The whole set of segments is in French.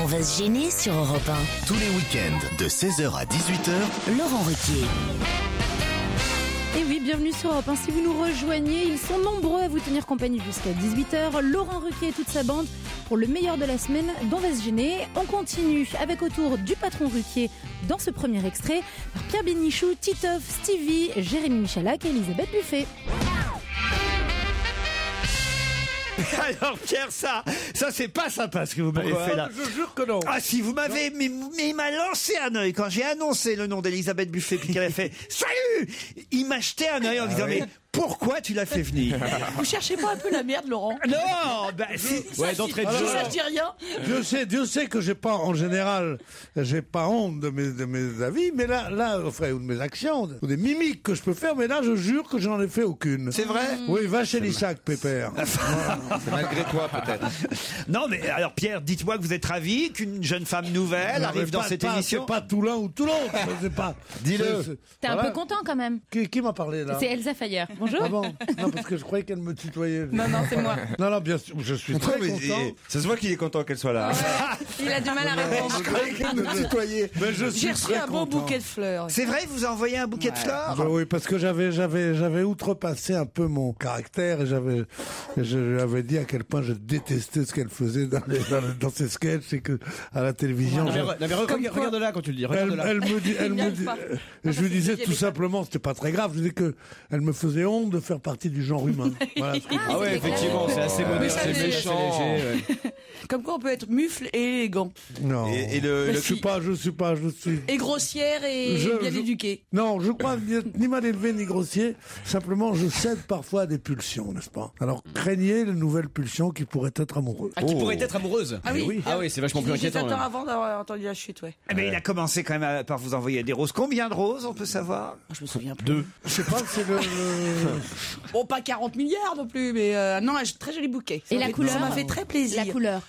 On va se gêner sur Europe 1. Tous les week-ends de 16h à 18h, Laurent Ruquier. Et oui, bienvenue sur Europe 1. Si vous nous rejoignez, ils sont nombreux à vous tenir compagnie jusqu'à 18h. Laurent Ruquier et toute sa bande pour le meilleur de la semaine d'On va se gêner. On continue avec autour du patron Ruquier dans ce premier extrait par Pierre Bénichou, Titoff, Stevie, Jérémy Michalak et Elisabeth Buffet. Alors Pierre, ça c'est pas sympa ce que vous m'avez fait là. Je jure que non. Ah si, vous m'avez, mais il m'a lancé un œil quand j'ai annoncé le nom d'Elisabeth Buffet puis qu'elle a fait salut. Il m'a jeté un œil en disant mais pourquoi tu l'as fait venir? Vous cherchez pas un peu la merde, Laurent? Non, bah si. Ouais, d'entrée de jeu. Ça je dis rien. Dieu sait que j'ai pas, en général, j'ai pas honte de mes avis, mais là, enfin, ou de mes actions, ou des mimiques que je peux faire, mais là, je jure que j'en ai fait aucune. C'est vrai? Oui, va chez Lissac, Pépère. C'est malgré toi, peut-être. Non mais alors Pierre, dites-moi que vous êtes ravi qu'une jeune femme nouvelle Non, arrive mais dans pas- cette pas- émission. C'est pas tout l'un ou tout l'autre. C'est pas. Dis-le. T'es un Voilà. peu content quand même. Qui m'a parlé là? C'est Elsa Fayer. Bonjour. Ah bon? Non, parce que je croyais qu'elle me tutoyait. Non, c'est moi. Non, bien sûr, je suis très content. Ça se voit qu'il est content qu'elle soit là. Il a du mal à répondre. Mais je suis J'ai reçu très un beau content. bouquet de fleurs. C'est vrai, vous envoyez un bouquet de fleurs? Bah oui, parce que j'avais outrepassé un peu mon caractère et j'avais dit à quel point je détestais ce qu'elle faisait dans ses sketchs et que à la télévision. Regarde là quand tu le dis. Elle me dit, Il n'y arrive pas. je lui disais tout simplement, c'était pas très grave, je disais que elle me faisait honte de faire partie du genre humain. Voilà ce que Ah ouais, effectivement, c'est assez modeste, c'est savez, méchant. Comme quoi on peut être mufle et élégant. non. Et le je suis. Et grossière et bien éduquée. Non, je crois ni mal élevé ni grossier. Simplement, je cède parfois à des pulsions, n'est-ce pas? Alors, craignez les nouvelles pulsions qui pourraient être amoureuses. Ah, qui pourrait être amoureuse. Ah oui. Ah oui, c'est vachement plus J'étais inquiétant. temps là. avant d'avoir entendu la chute, ouais. Eh ben, il a commencé quand même par vous envoyer des roses. Combien de roses, on peut savoir? Je me souviens plus. 2. Je sais pas, c'est le... Bon, pas 40 milliards non plus, mais non, un très joli bouquet. Et la couleur? Ça m'a fait très plaisir. La couleur.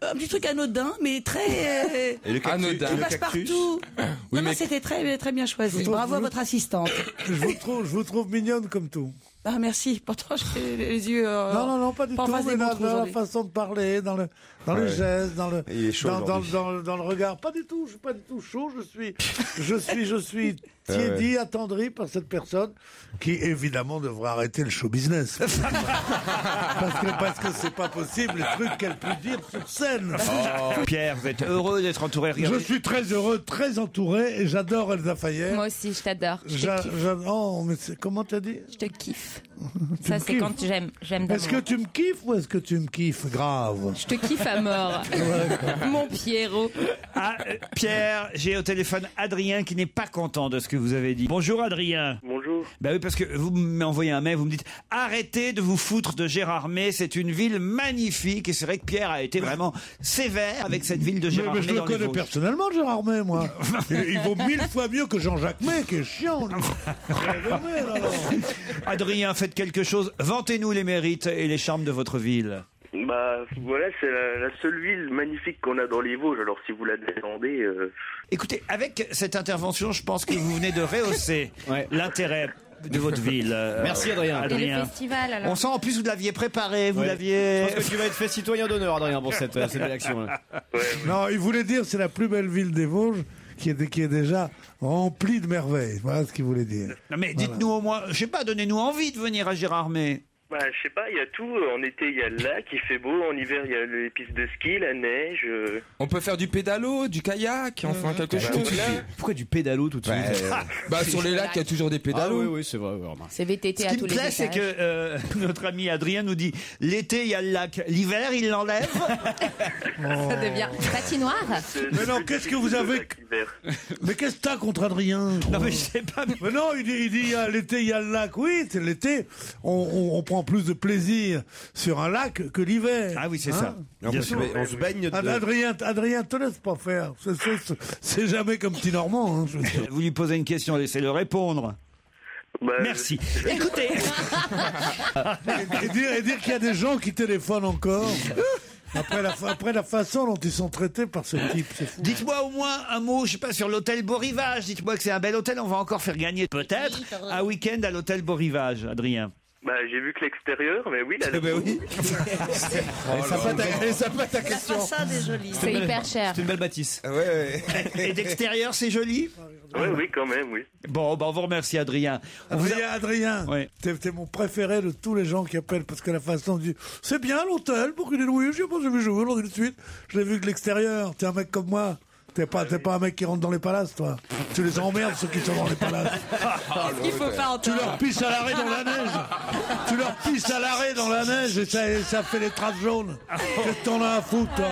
Un petit truc anodin, mais très... Et le cactus. qui passe partout. Oui, non, mais- c'était très bien choisi. Bravo à votre assistante. je vous trouve mignonne comme tout. Ah, merci. Pourtant, j'ai les yeux... Non, pas du pas en tout, face mais des dans montres la aujourd'hui. façon de parler, dans les gestes, Il est chaud aujourd'hui. dans le regard. Pas du tout, je suis pas du tout chaud, je suis tiédi, attendri par cette personne qui, évidemment, devrait arrêter le show business. parce que c'est pas possible, les trucs qu'elle peut dire sur scène. Pierre, vous êtes heureux d'être entouré. Regardez. Je suis très heureux, très entouré, et j'adore Elsa Fayer. Moi aussi, je t'adore. Je te kiffe. Oh, mais comment t'as dit? Je te kiffe. Tu Ça, me c'est kiffes. quand j'aime Est-ce que d'amour. tu me kiffes ou est-ce que tu me kiffes grave? Je te kiffe à mort. Mon Pierrot. Ah, Pierre, j'ai au téléphone Adrien qui n'est pas content de ce que vous avez dit. Bonjour Adrien. Bonjour. Bah oui, parce que vous m'envoyez un mail, vous me dites arrêtez de vous foutre de Gérardmer, c'est une ville magnifique. Et c'est vrai que Pierre a été vraiment sévère avec cette ville de Mais Gérardmer. je le dans les connais Vosges. personnellement, Gérard May, moi. Il vaut 1000 fois mieux que Jean-Jacques May, qui est chiant. lui. Adrien, faites quelque chose. Vantez-nous les mérites et les charmes de votre ville. Bah voilà, c'est la seule ville magnifique qu'on a dans les Vosges. Alors si vous la descendez, Écoutez, avec cette intervention, je pense que vous venez de rehausser l'intérêt de votre ville. Merci, Adrien. Et le festival, alors? On sent en plus vous l'aviez préparé, vous l'aviez... Je pense que tu vas être fait citoyen d'honneur, Adrien, pour cette belle action. là. Non, il voulait dire c'est la plus belle ville des Vosges qui est déjà remplie de merveilles. Voilà ce qu'il voulait dire. Non mais dites-nous au moins, je sais pas, donnez-nous envie de venir à Gérardmer. bah je sais pas, il y a tout. En été il y a le lac, il fait beau. En hiver il y a les pistes de ski, la neige. On peut faire du pédalo, du kayak, enfin quelque chose. Pourquoi du pédalo tout de suite Bah sur les lacs, il y a toujours des Ah pédalos. oui, c'est vrai. Ouais, remarque. C'est VTT Ce à qui tous me les plaît, c'est étages. que notre ami Adrien nous dit l'été il y a le lac, l'hiver il l'enlève. Ça devient patinoire. Mais non, qu'est-ce que vous avez... Mais qu'est-ce que t'as contre Adrien? Non mais je sais pas. Mais non, il dit l'été, il y a le lac. Oui, c'est l'été. On prend plus de plaisir sur un lac que l'hiver. Ah oui, c'est ça. Bien sûr. On se baigne de... Adrien, te laisse pas faire. C'est jamais comme petit Normand. Hein, je veux dire. Vous lui posez une question, laissez-le répondre. Bah, Merci. Écoutez, Et dire qu'il y a des gens qui téléphonent encore. Après la façon dont ils sont traités par ce type, c'est fou. dites-moi au moins un mot, je sais pas, sur l'hôtel Beau Rivage. Dites-moi que c'est un bel hôtel, on va encore faire gagner peut-être un week-end à l'hôtel Beau Rivage, Adrien. Bah, j'ai vu que l'extérieur, mais oui, là. Ben oui. Elle est sympa ta La question. façade est jolie. C'est hyper cher. C'est une belle bâtisse. Et d'extérieur, c'est joli? Oui, quand même, oui. Bon, on vous remercie, Adrien. Adrien, Oui. t'es mon préféré de tous les gens qui appellent, parce que la façon de dire, c'est bien l'hôtel pour qu'il est loué, je sais pas, j'ai vu jouer aujourd'hui de suite, je l'ai vu que l'extérieur, t'es un mec comme moi. T'es pas un mec qui rentre dans les palaces, toi. Tu les emmerdes, ceux qui sont dans les palaces. Il faut pas entendre. Tu leur pisses à l'arrêt dans la neige. Tu leur pisses à l'arrêt dans la neige et ça fait les traces jaunes. Qu'est-ce que t'en as à foutre, toi?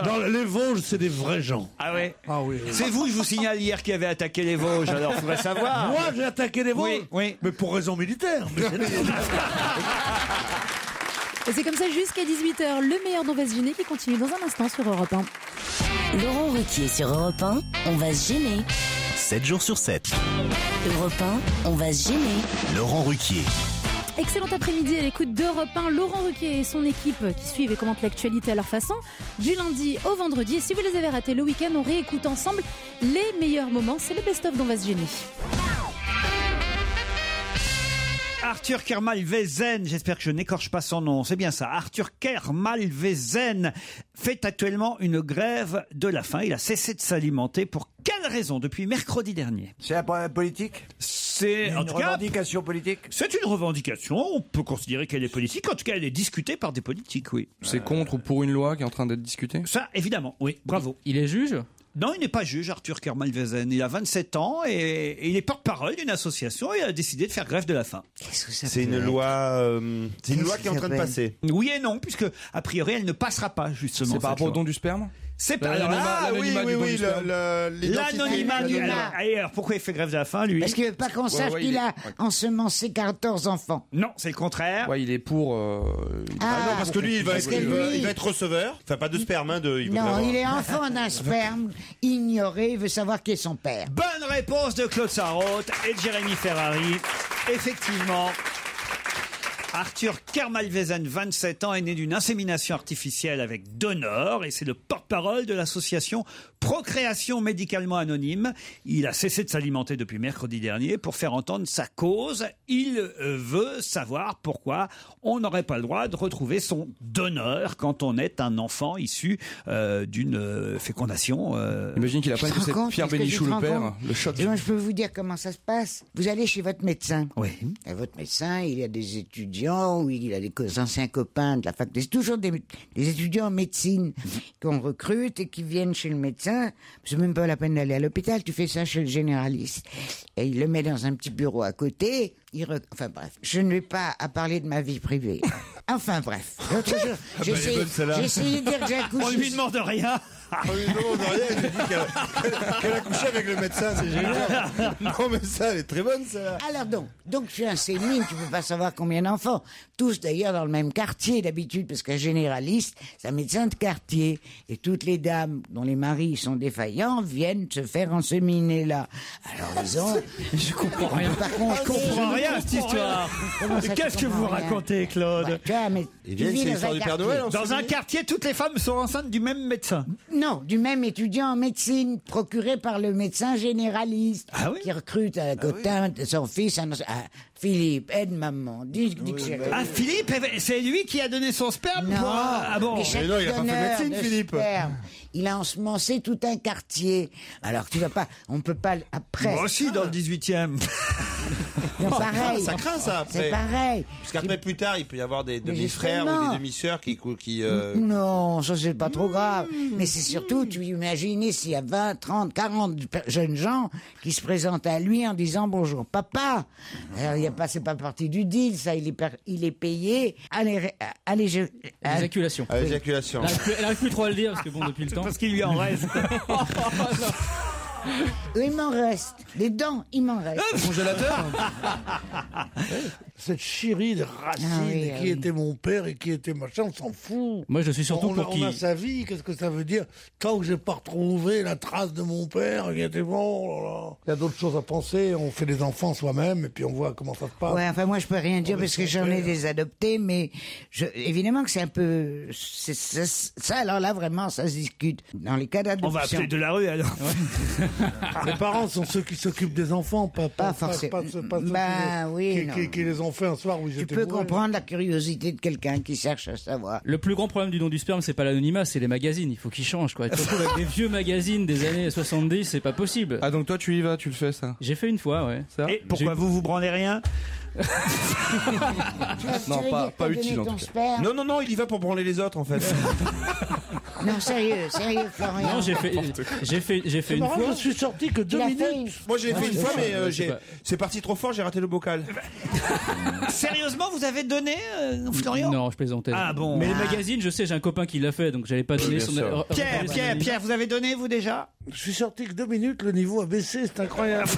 Dans les Vosges, c'est des vrais gens. Ah ouais? Ah oui. C'est vous, je vous signale, hier, qui avez attaqué les Vosges, alors faudrait savoir. Moi, j'ai attaqué les Vosges. Oui, oui. Mais pour raison militaire. Et c'est comme ça jusqu'à 18h, le meilleur d'On va se gêner qui continue dans un instant sur Europe 1. Laurent Ruquier sur Europe 1, on va se gêner. 7 jours sur 7. Europe 1, on va se gêner. Laurent Ruquier. Excellent après-midi à l'écoute d'Europe 1. Laurent Ruquier et son équipe qui suivent et commentent l'actualité à leur façon, du lundi au vendredi. Et si vous les avez ratés le week-end, on réécoute ensemble les meilleurs moments. C'est le best-of d'On va se gêner. Arthur Kermalvezen, j'espère que je n'écorche pas son nom, c'est bien ça. Arthur Kermalvezen fait actuellement une grève de la faim. Il a cessé de s'alimenter. Pour quelle raison? Depuis mercredi dernier. C'est un problème politique? C'est en Une tout cas, revendication politique? c'est une revendication. On peut considérer qu'elle est politique. En tout cas, elle est discutée par des politiques, oui. C'est contre ou pour une loi qui est en train d'être discutée? Ça, évidemment, oui. Bravo. Il est juge? Non, il n'est pas juge, Arthur Kermalvezen. Il a 27 ans et il est porte-parole d'une association et il a décidé de faire grève de la faim. Qu'est-ce que ça C'est une loi, qui est en train de passer. Oui et non, puisque a priori elle ne passera pas justement. C'est par cette rapport au loi. don du sperme? C'est pas l'anonymat du don du sperme. Alors pourquoi il fait grève de la faim lui? Parce qu'il veut pas qu'on sache qu'il a ensemencé 14 enfants. Non, c'est le contraire. Ouais, il est pour. non, parce que lui, il va être receveur. Enfin, pas de sperme, hein, Non, il est enfant d'un sperme ignoré, il veut savoir qui est son père. Bonne réponse de Claude Sarraute et de Jérémy Ferrari. Effectivement. Arthur Kermalvezen, 27 ans, est né d'une insémination artificielle avec donneur et c'est le porte-parole de l'association Procréation médicalement anonyme. Il a cessé de s'alimenter depuis mercredi dernier pour faire entendre sa cause. Il veut savoir pourquoi on n'aurait pas le droit de retrouver son donneur quand on est un enfant issu d'une fécondation. Imagine qu'il a pas Tu te rends compte, Pierre est-ce que tu Bénichou te le rends père, compte le choc. Et moi, je peux vous dire comment ça se passe. Vous allez chez votre médecin. Oui. Et votre médecin, il a des étudiants, ou il a des anciens copains de la fac. C'est toujours des étudiants en médecine qu'on recrute et qui viennent chez le médecin. C'est même pas la peine d'aller à l'hôpital, tu fais ça chez le généraliste. Et il le met dans un petit bureau à côté. Enfin bref, je ne vais pas à parler de ma vie privée. Enfin bref. L'autre jour, j'ai essayé de dire que j'ai accouché. On lui demande rien. On lui demande rien, il dit qu'elle a couché avec le médecin, c'est génial. Non mais ça, elle est très bonne ça. Alors donc je suis un sémine, tu peux pas savoir combien d'enfants. Tous d'ailleurs dans le même quartier d'habitude, parce qu'un généraliste, c'est un médecin de quartier. Et toutes les dames dont les maris sont défaillants viennent se faire enseminer là. Alors ils ont... Je comprends rien. Par contre, Je comprends rien à cette histoire. Comment ça, tu Qu'est-ce que vous comprends rien? racontez, Claude? Ouais, tu vois, mais Et tu bien, vis c'est dans l'histoire un du Père quartier. Noël. Dans un quartier, toutes les femmes sont enceintes du même médecin. Non, du même étudiant en médecine, procuré par le médecin généraliste, Ah oui qui recrute un cotin de son fils, Philippe, aide maman, dis que c'est... Ah, Philippe, c'est lui qui a donné son sperme Non, Ah bon mais chaque non, il a pas fait donneur médecine, de Philippe. sperme, il a ensemencé tout un quartier. Alors tu vas pas, on peut pas après. Moi aussi, dans le 18e. Non, pareil. Ça craint ça après. C'est pareil. Parce qu'après plus tard, il peut y avoir des Mais demi-frères ou justement. des demi-sœurs qui Non, ça c'est pas trop grave. Mais c'est surtout, tu imagines s'il y a 20, 30, 40 jeunes gens qui se présentent à lui en disant bonjour papa. Alors il y a pas, c'est pas partie du deal, ça, il est payé. Allez, L'éjaculation. à l'éjaculation. Elle arrive plus trop à le dire parce que bon, depuis le temps. Parce qu'il lui en reste. il m'en reste. Des dents, il m'en reste. Congélateur. Cette chérie de racine, Ah oui, qui oui. était mon père et qui était machin, on s'en fout. Moi, je suis surtout on pour a qui. sa vie, qu'est-ce que ça veut dire? Tant que j'ai pas retrouvé la trace de mon père, qui était bon, oh là là. Il y a d'autres choses à penser, on fait des enfants soi-même et puis on voit comment ça se passe. Ouais, enfin moi je peux rien dire parce que j'en ai des adoptés, mais évidemment que c'est un peu ça. Alors là vraiment ça se discute dans les cas On d'adoption. va appeler de la rue alors. Les parents sont ceux qui s'occupent des enfants, pas forcément. ceux Ben oui, non. qui les ont fait un soir où Tu j'étais peux bourré. comprendre la curiosité de quelqu'un qui cherche à savoir. Le plus grand problème du don du sperme, c'est pas l'anonymat, c'est les magazines. Il faut qu'ils changent, quoi. Et surtout avec des vieux magazines des années 70, c'est pas possible. Ah, donc toi, tu y vas, tu le fais, ça? J'ai fait une fois, ouais. Ça? Et pourquoi vous branlez rien? Non, pas utile, en tout cas. Non, il y va pour branler les autres, en fait. Non, sérieux, Florian. Non, j'ai fait C'est une marrant, fois. je suis sorti que 2 minutes. Moi, j'ai fait une fois, mais je sais pas. c'est parti trop fort, j'ai raté le bocal. Sérieusement, vous avez donné, Florian? Non, je plaisantais. Ah bon. Mais les magazines, je sais, j'ai un copain qui l'a fait, donc j'allais pas donner bien son. sûr. Pierre, vous avez donné, vous, déjà? Je suis sorti que 2 minutes, le niveau a baissé, c'est incroyable.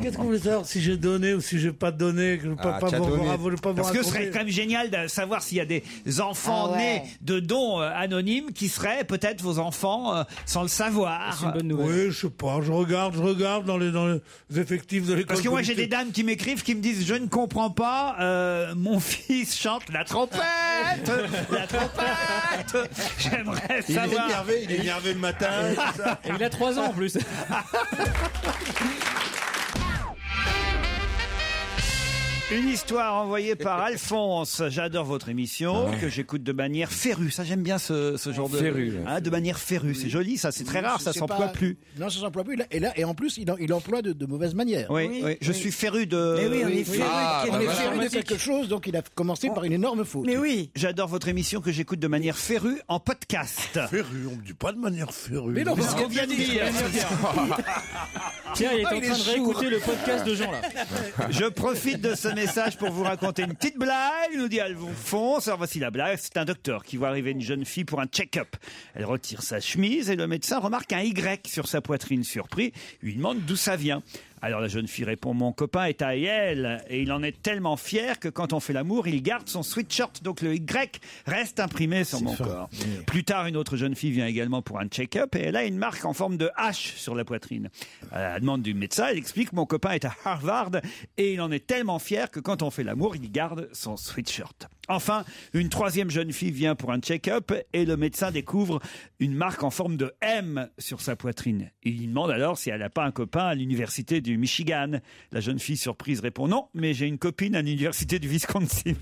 Qu'est-ce que vous voulez savoir si j'ai donné ou si j'ai pas donné, que je ne peux pas tu as donné. vous Parce que ce serait raconter. quand même génial de savoir s'il y a des enfants Ah ouais. nés de dons anonymes qui seraient peut-être vos enfants sans le savoir. C'est une bonne nouvelle. Oui, je sais pas, je regarde dans les effectifs de l'école. Parce que moi j'ai des politique. dames qui m'écrivent qui me disent je ne comprends pas, mon fils chante la trompette, la trompette. J'aimerais Il est savoir. énervé le matin. tout ça. Et il a 3 ans en plus. Une histoire envoyée par Alphonse. J'adore votre émission, que j'écoute de manière férue. Ça, j'aime bien ce genre de... Férue. Hein, de manière férue. C'est joli, ça. C'est très rare, ça s'emploie plus. Non, ça s'emploie plus. Et en plus, il emploie de mauvaises manières. Oui. Je suis féru de... Mais oui, on est féru On est de féru de quelque chose, donc il a commencé par une énorme faute. Mais oui. J'adore votre émission que j'écoute de manière férue en podcast. Férue, on me dit pas de manière férue. Mais non, C'est ce qu'on vient de dire. Tiens, il est en train de réécouter le podcast de Jean, là. Je profite de ce message pour vous raconter une petite blague, nous dit Alphonse. Alors voici la blague. C'est un docteur qui voit arriver une jeune fille pour un check-up. Elle retire sa chemise et le médecin remarque un Y sur sa poitrine. Surpris, lui demande d'où ça vient. Alors la jeune fille répond: mon copain est à Yale et il en est tellement fier que quand on fait l'amour, il garde son sweatshirt, donc le Y reste imprimé sur mon corps. Plus tard, une autre jeune fille vient également pour un check-up et elle a une marque en forme de H sur la poitrine. À la demande du médecin, elle explique: mon copain est à Harvard et il en est tellement fier que quand on fait l'amour, il garde son sweatshirt. Enfin, une troisième jeune fille vient pour un check-up et le médecin découvre une marque en forme de M sur sa poitrine. Il lui demande alors si elle n'a pas un copain à l'université du Michigan. La jeune fille surprise répond: non, mais j'ai une copine à l'université du Wisconsin.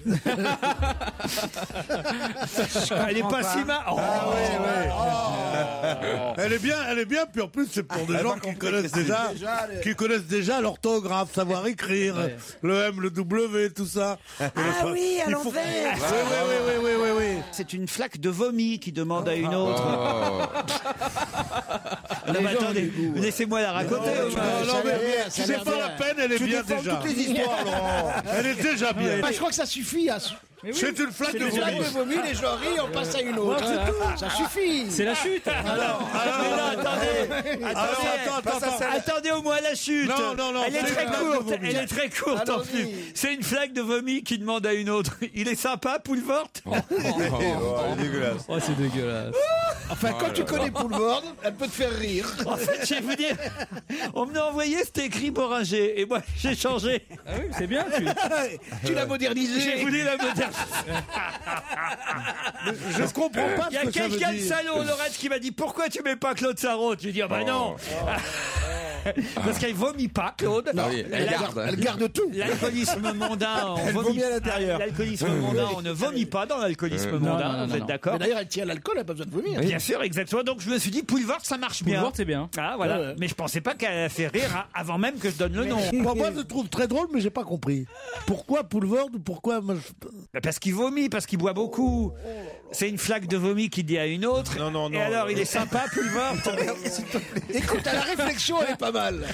Elle est pas si mal. Elle est bien, puis en plus c'est pour des gens qui connaissent déjà l'orthographe, savoir écrire, le M, le W, tout ça. Ah oui, à l'envers. Oui. C'est une flaque de vomi qui demande à une autre. Non, mais attendez, laissez-moi la raconter. Non, mais c'est pas la peine, elle est bien déjà. Toutes les histoires, Laurent. Elle est déjà bien. Je crois que ça suffit. C'est une flaque de Une flaque de vomi. vomi, les gens rient, on passe à une autre. Ça suffit. C'est la chute. Attendez au moins la chute. Non, Elle est c'est très une flaque courte. de vomi. Elle est très courte en plus. C'est une flaque de vomi qui demande à une autre: il est sympa, Poulvort? Dégueulasse. Oh, c'est dégueulasse. Enfin, quand tu connais Poulvord, elle peut te faire rire. En fait, je vais vous dire, on me l'a envoyé, c'était écrit Boringer, et moi j'ai changé. Ah oui, c'est bien. Tu l'as modernisé. J'ai voulu la moderniser. Je comprends pas Il y a ce que ça veut quelqu'un de dire. salaud, Laurette, qui m'a dit: pourquoi tu mets pas Claude Sarraute? Je lui ai dit: ah bah non. Parce qu'elle vomit pas, Claude. Ah oui, elle garde tout. L'alcoolisme mondain, on vomit à l'intérieur. L'alcoolisme mondain, on ne vomit pas dans l'alcoolisme mondain, vous êtes d'accord? Mais d'ailleurs, elle tient l'alcool, elle n'a pas besoin de vomir. Bien sûr, exactement. Donc je me suis dit: Poulvord, ça marche bien. Poulvord, c'est bien. Ah voilà. Ouais. Mais je pensais pas qu'elle allait faire rire avant même que je donne le nom. Moi, je le trouve très drôle, mais j'ai pas compris. Pourquoi Poulvord? Pourquoi Parce qu'il vomit, parce qu'il boit beaucoup. C'est une flaque de vomi qui dit à une autre. Non. Et alors, il est sympa, Poulvord? Écoute, à la réflexion, elle est pas mal.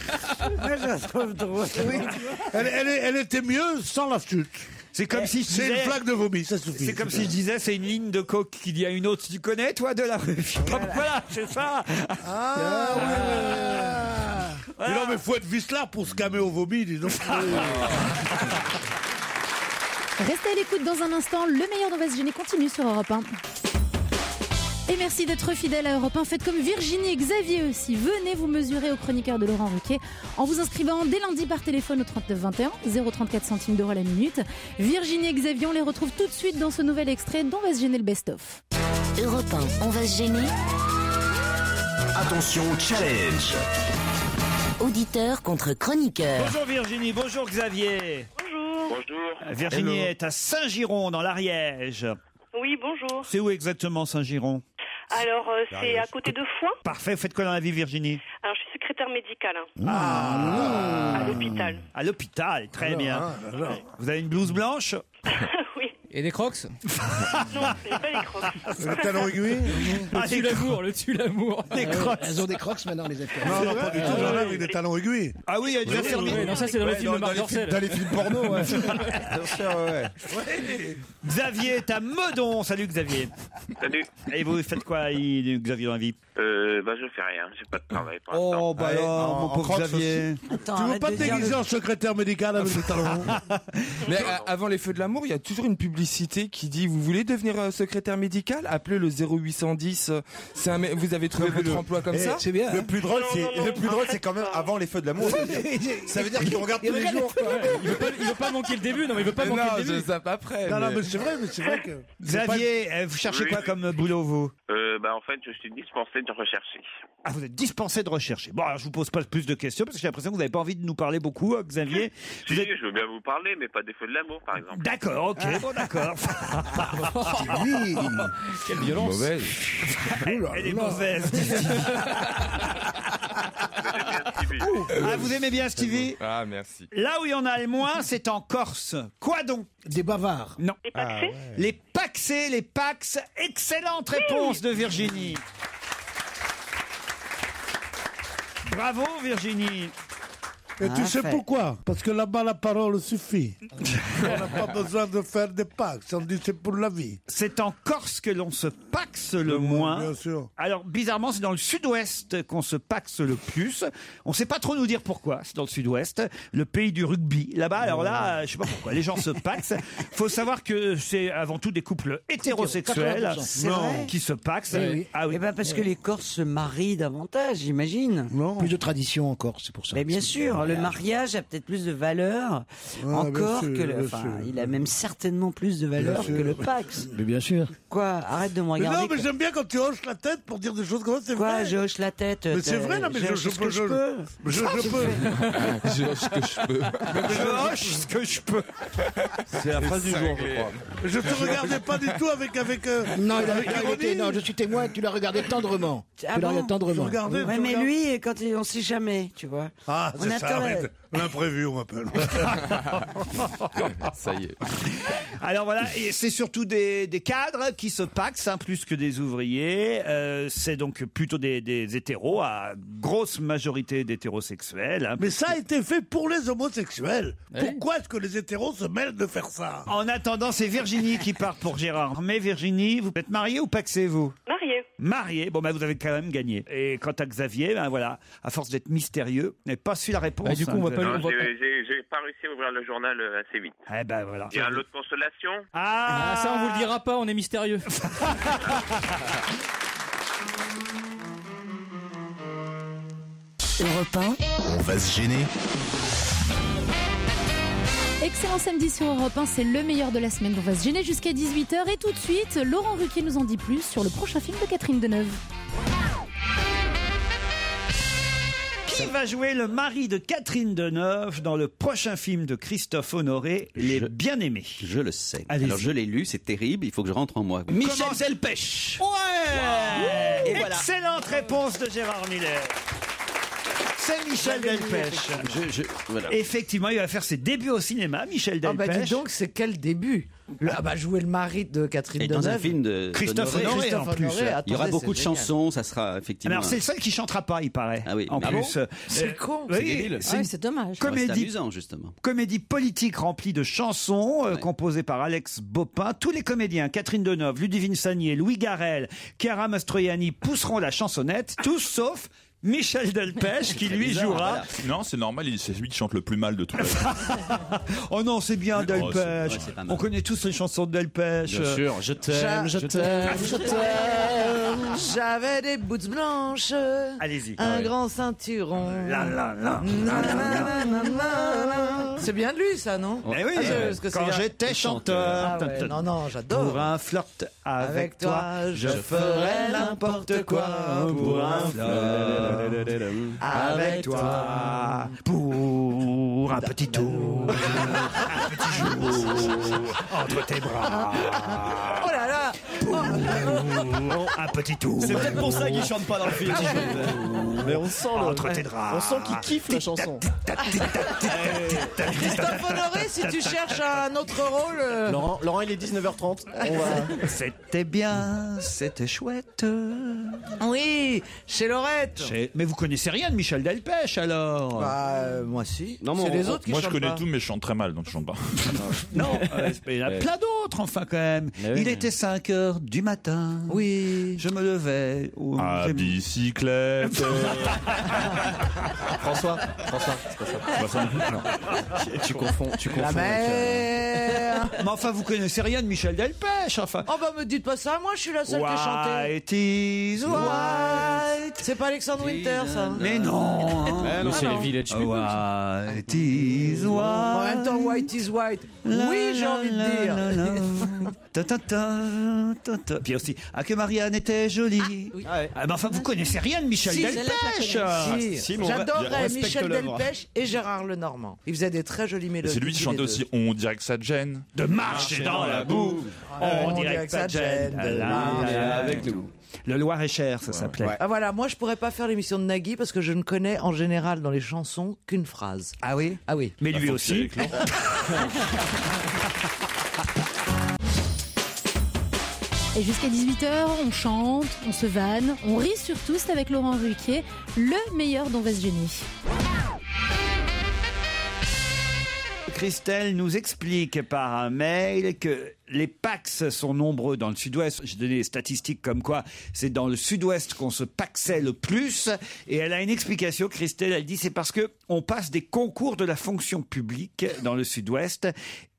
Elle était mieux sans la chute. C'est comme si je C'est une disais... flaque de vomi, ça suffit. C'est comme si je disais: c'est une ligne de coke qui dit à une autre: tu connais, toi, de la rue? Voilà, c'est ça. Mais non, mais faut être vicelard pour se calmer au vomi, dis donc. Restez à l'écoute dans un instant. Le meilleur d'On va se gêner continue sur Europe 1. Et merci d'être fidèle à Europe 1. Faites comme Virginie et Xavier aussi. Venez vous mesurer au chroniqueur de Laurent Ruquier en vous inscrivant dès lundi par téléphone au 39 21, 0,34 centimes d'euros la minute. Virginie et Xavier, on les retrouve tout de suite dans ce nouvel extrait d'On va se gêner, le best-of. Europe 1, on va se gêner. Attention, challenge. Auditeur contre chroniqueur. Bonjour Virginie, bonjour Xavier. Bonjour. Virginie est à Saint-Giron, dans l'Ariège. Oui, bonjour. C'est où exactement Saint-Giron? Alors, c'est à côté de Foix. Parfait, vous faites quoi dans la vie, Virginie? Alors, je suis secrétaire médicale Ah. à l'hôpital. À l'hôpital, très bien. Vous avez une blouse blanche? Oui. Et des crocs? Non, j'ai pas les crocs. Le talon aiguille. Le tue-l'amour. Les crocs. Elles ont des crocs maintenant, les acteurs. Non, pas du tout. J'en ai avec des talons aiguilles. Ah oui, il y a des infirmiers. Non, ça c'est dans les films de Marc Dorcel. Dans les films porno, ouais. Bien sûr, ouais. Xavier est à Meudon. Salut Xavier. Salut. Et vous faites quoi, Xavier, dans la vie? Je fais rien. J'ai pas de travail pour l'instant. Oh, bah alors, mon pauvre Xavier. Tu veux pas te déguiser en secrétaire médical avec des talons? Mais avant les feux de l'amour, il y a toujours une publicité qui dit vous voulez devenir secrétaire médical, appelez le 0810. Vous avez trouvé votre emploi comme ça. C'est bien. Le plus drôle, c'est quand même avant les feux de l'amour. Ça veut dire qu'il regarde tous les jours. Il veut pas manquer le début. Non, mais il veut pas manquer le début. Je zappe après. Non, mais c'est vrai que. Xavier, vous cherchez quoi comme boulot, vous? En fait, je suis dispensé de rechercher. Ah, vous êtes dispensé de rechercher. Bon, alors je vous pose pas plus de questions parce que j'ai l'impression que vous n'avez pas envie de nous parler beaucoup, Xavier. Si, je veux bien vous parler, mais pas des feux de l'amour, par exemple. D'accord, ok, bon, d'accord. Quelle violence. Mauvaise. Elle est mauvaise. Ah, vous aimez bien Stevie? Ah, merci. Là où il y en a le moins, c'est en Corse. Quoi donc? Des bavards. Non. Les paxés? Les Paxés, les Pax. Excellente réponse de Virginie. Bravo Virginie. Et tu sais pourquoi? Parce que là-bas, la parole suffit. On n'a pas besoin de faire des pax. On dit c'est pour la vie. C'est en Corse que l'on se paxe le moins. Bien sûr. Alors, bizarrement, c'est dans le sud-ouest qu'on se paxe le plus. On ne sait pas trop nous dire pourquoi. C'est dans le sud-ouest, le pays du rugby. Là-bas, alors là, je sais pas pourquoi. Les gens se paxent. Faut savoir que c'est avant tout des couples hétérosexuels 80%. qui se paxent. Oui. Ah oui. Eh ben parce que les Corses se marient davantage, j'imagine. Non. Plus de tradition encore, c'est pour ça. Mais bien sûr, le mariage a peut-être plus de valeur encore bien sûr, que le. bien Enfin, sûr. il a même certainement plus de valeur Bien que sûr. le Pax. Mais bien sûr. Quoi? Arrête de me Mais regarder. non, mais j'aime bien quand tu hoches la tête pour dire des choses comme ça, c'est Quoi? vrai. Je hoche la tête. Mais c'est vrai, là, mais je peux. Je hoche ce que je peux. C'est la phrase du jour, je crois. Je te regardais pas du tout avec. Non, il a avec ironie. été. Non, je suis témoin. Tu l'as regardé tendrement. Ah Tu l'as bon? regardé tendrement. Regardez, Ouais, mais lui, quand on sait jamais, tu vois. Ah, On c'est a ça, tort- arrête. L'imprévu, on m'appelle. Ça y est. Alors voilà, et c'est surtout des cadres qui se paxent, plus que des ouvriers. C'est donc plutôt des hétéros, à grosse majorité d'hétérosexuels. Mais ça a été fait pour les homosexuels. Pourquoi est-ce que les hétéros se mêlent de faire ça? En attendant, c'est Virginie qui part pour Gérard. Mais Virginie, vous êtes mariée ou paxée, vous? Marié. Mariée. Bon, vous avez quand même gagné. Et quant à Xavier, voilà, à force d'être mystérieux, n'avez pas su la réponse. Du coup, on va pas Non, j'ai pas réussi à ouvrir le journal assez vite. Eh ben voilà. Il y a un lot de consolation. Ah, ça on vous le dira pas, on est mystérieux. Europe 1, On va se gêner. Excellent samedi sur Europe 1, c'est le meilleur de la semaine. On va se gêner jusqu'à 18h et tout de suite, Laurent Ruquier nous en dit plus sur le prochain film de Catherine Deneuve. Qui va jouer le mari de Catherine Deneuve dans le prochain film de Christophe Honoré, Les Bien-Aimés? Je le sais. Allez-y. Alors je l'ai lu, c'est terrible, il faut que je rentre en moi. Michel Delpech. Ouais. Et voilà. Excellente réponse de Gérard Miller. C'est Michel Delpech. Voilà. Effectivement, il va faire ses débuts au cinéma, Michel Ah Delpech. bah dis donc, c'est quel début? Jouer le mari de Catherine Et Deneuve. dans un film de Christophe Honoré, en plus. Il y aura beaucoup de chansons, ça sera effectivement. Alors c'est le seul qui chantera pas, il paraît. Ah oui. En Ah plus, bon C'est con. oui, C'est débile. c'est une c'est dommage. C'est comédie, amusant justement. comédie politique remplie de chansons composées par Alex Bopin. Tous les comédiens, Catherine Deneuve, Ludivine Sagnier, Louis Garrel, Chiara Mastroianni, pousseront la chansonnette, tous sauf Michel Delpech qui lui jouera. Non, c'est normal, c'est lui qui chante le plus mal de tout le Oh non, c'est bien Delpech. c'est pas mal. On connaît tous les chansons de Delpech. Bien sûr, je t'aime, je t'aime, je t'aime. J'avais des boots blanches. Allez-y. Un grand ceinturon. La, la, la. Nanana. C'est bien de lui, ça, non? Eh oui, parce que quand c'est- j'étais chanteur. Ah ouais, non, j'adore. Pour un flirt avec toi, je ferais n'importe quoi. Pour un flirt avec toi. Pour un petit tour, un petit jour entre tes bras. Oh là là. Pour un petit tour. C'est peut-être pour ça qu'il chante pas dans le film. Mais on sent entre tes draps. on sent qu'il kiffe la chanson. Christophe Honoré, si tu cherches un autre rôle. Laurent, il est 19h30. C'était bien, c'était chouette. Oui, chez Laurette. Mais vous connaissez rien de Michel Delpech alors? Moi si. Non, c'est les autres qui moi je chantent connais pas. tout, mais je chante très mal, donc je chante pas. Non, il y en a plein d'autres enfin quand même. Il était 5h du matin. Oui. Je me levais. À bicyclette. François, c'est pas ça. Non. Tu confonds. La mer. Mais enfin, vous connaissez rien de Michel Delpech, enfin. Oh bah me dites pas ça, moi je suis la seule qui a chanté. White is white. C'est pas Alexandre Winter, ça. Mais non. Mais c'est les Village People. White is white. En même temps, white is white. Oui, j'ai envie de dire. Puis aussi, que Marianne était jolie. Mais enfin, vous connaissez rien de Michel Si, Delpech. Si. mais on J'adorais respecte Michel l'œuvre. Delpech et Gérard Lenormand. Ils faisaient des très jolies mélodies. C'est lui qui tous les chantait deux. aussi On dirait que ça te gêne. De marcher dans la boue. On dirait que ça te gêne de marcher avec nous. Le Loir-et-Cher, ça s'appelait. Ah voilà, moi je pourrais pas faire l'émission de Nagui parce que je ne connais en général dans les chansons qu'une phrase. Ah oui? Ah oui. Mais lui aussi. Et jusqu'à 18h, on chante, on se vanne, on rit surtout, c'est avec Laurent Ruquier, le meilleur dont va se gêner. Christelle nous explique par un mail que les Pax sont nombreux dans le sud-ouest. J'ai donné des statistiques comme quoi c'est dans le sud-ouest qu'on se paxait le plus. Et elle a une explication, Christelle, elle dit c'est parce que on passe des concours de la fonction publique dans le sud-ouest.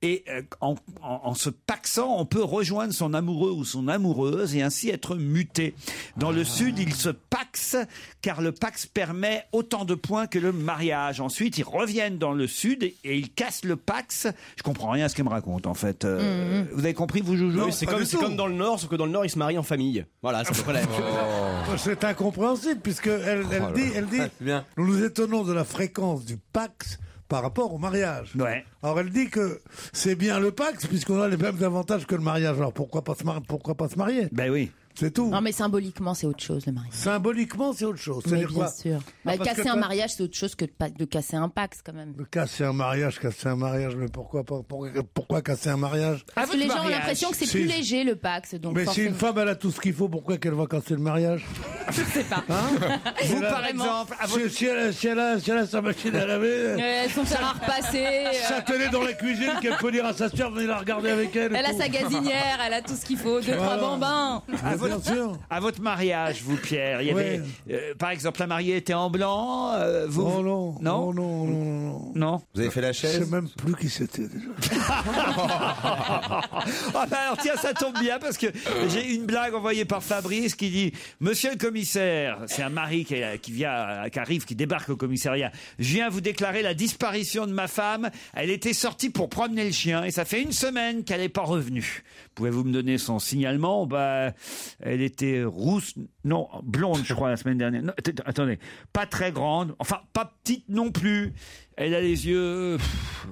Et en se paxant, on peut rejoindre son amoureux ou son amoureuse et ainsi être muté. Dans le sud, ils se paxent car le pax permet autant de points que le mariage. Ensuite, ils reviennent dans le sud et ils cassent le pax. Je comprends rien à ce qu'elle me raconte en fait. Vous avez compris, vous Joujou? Oui, c'est comme dans le Nord, sauf que dans le Nord, ils se marient en famille. Voilà, c'est à peu près la même chose. C'est incompréhensible puisque elle dit nous nous étonnons de la fréquence du Pax par rapport au mariage. Ouais. Alors elle dit que c'est bien le Pax puisqu'on a les mêmes avantages que le mariage. Alors pourquoi pas se marier? Ben oui. C'est tout. Non mais symboliquement c'est autre chose le mariage. Symboliquement c'est autre chose. Mais C'est-à-dire bien quoi? sûr. parce Casser que un toi- mariage c'est autre chose que de casser un pax quand même. De casser un mariage, mais pourquoi casser un mariage? Parce que les gens ont l'impression que c'est plus léger le pax. Donc Mais si forcément... une femme elle a tout ce qu'il faut, pourquoi qu'elle va casser le mariage? Je sais pas. Vous par exemple, si elle a sa machine à laver, son fer à repasser. sa télé dans la cuisine, qu'elle peut dire à sa soeur venez la regarder avec elle. et Elle a tout. sa gazinière, elle a tout ce qu'il faut, 2-3 Voilà. bambins. À votre mariage, vous Pierre, il y avait, par exemple, la mariée était en blanc. Vous Oh non, non, non. Vous avez fait la Je chaise? sais même plus qui c'était déjà. Ah bah alors tiens, ça tombe bien parce que j'ai une blague envoyée par Fabrice qui dit Monsieur le commissaire, c'est un mari qui arrive, qui débarque au commissariat. Je viens vous déclarer la disparition de ma femme. Elle était sortie pour promener le chien et ça fait 1 semaine qu'elle n'est pas revenue. Pouvez-vous me donner son signalement? Bah, elle était rousse, non, blonde, je crois, la semaine dernière. Non, attendez, pas très grande, enfin pas petite non plus. Elle a les yeux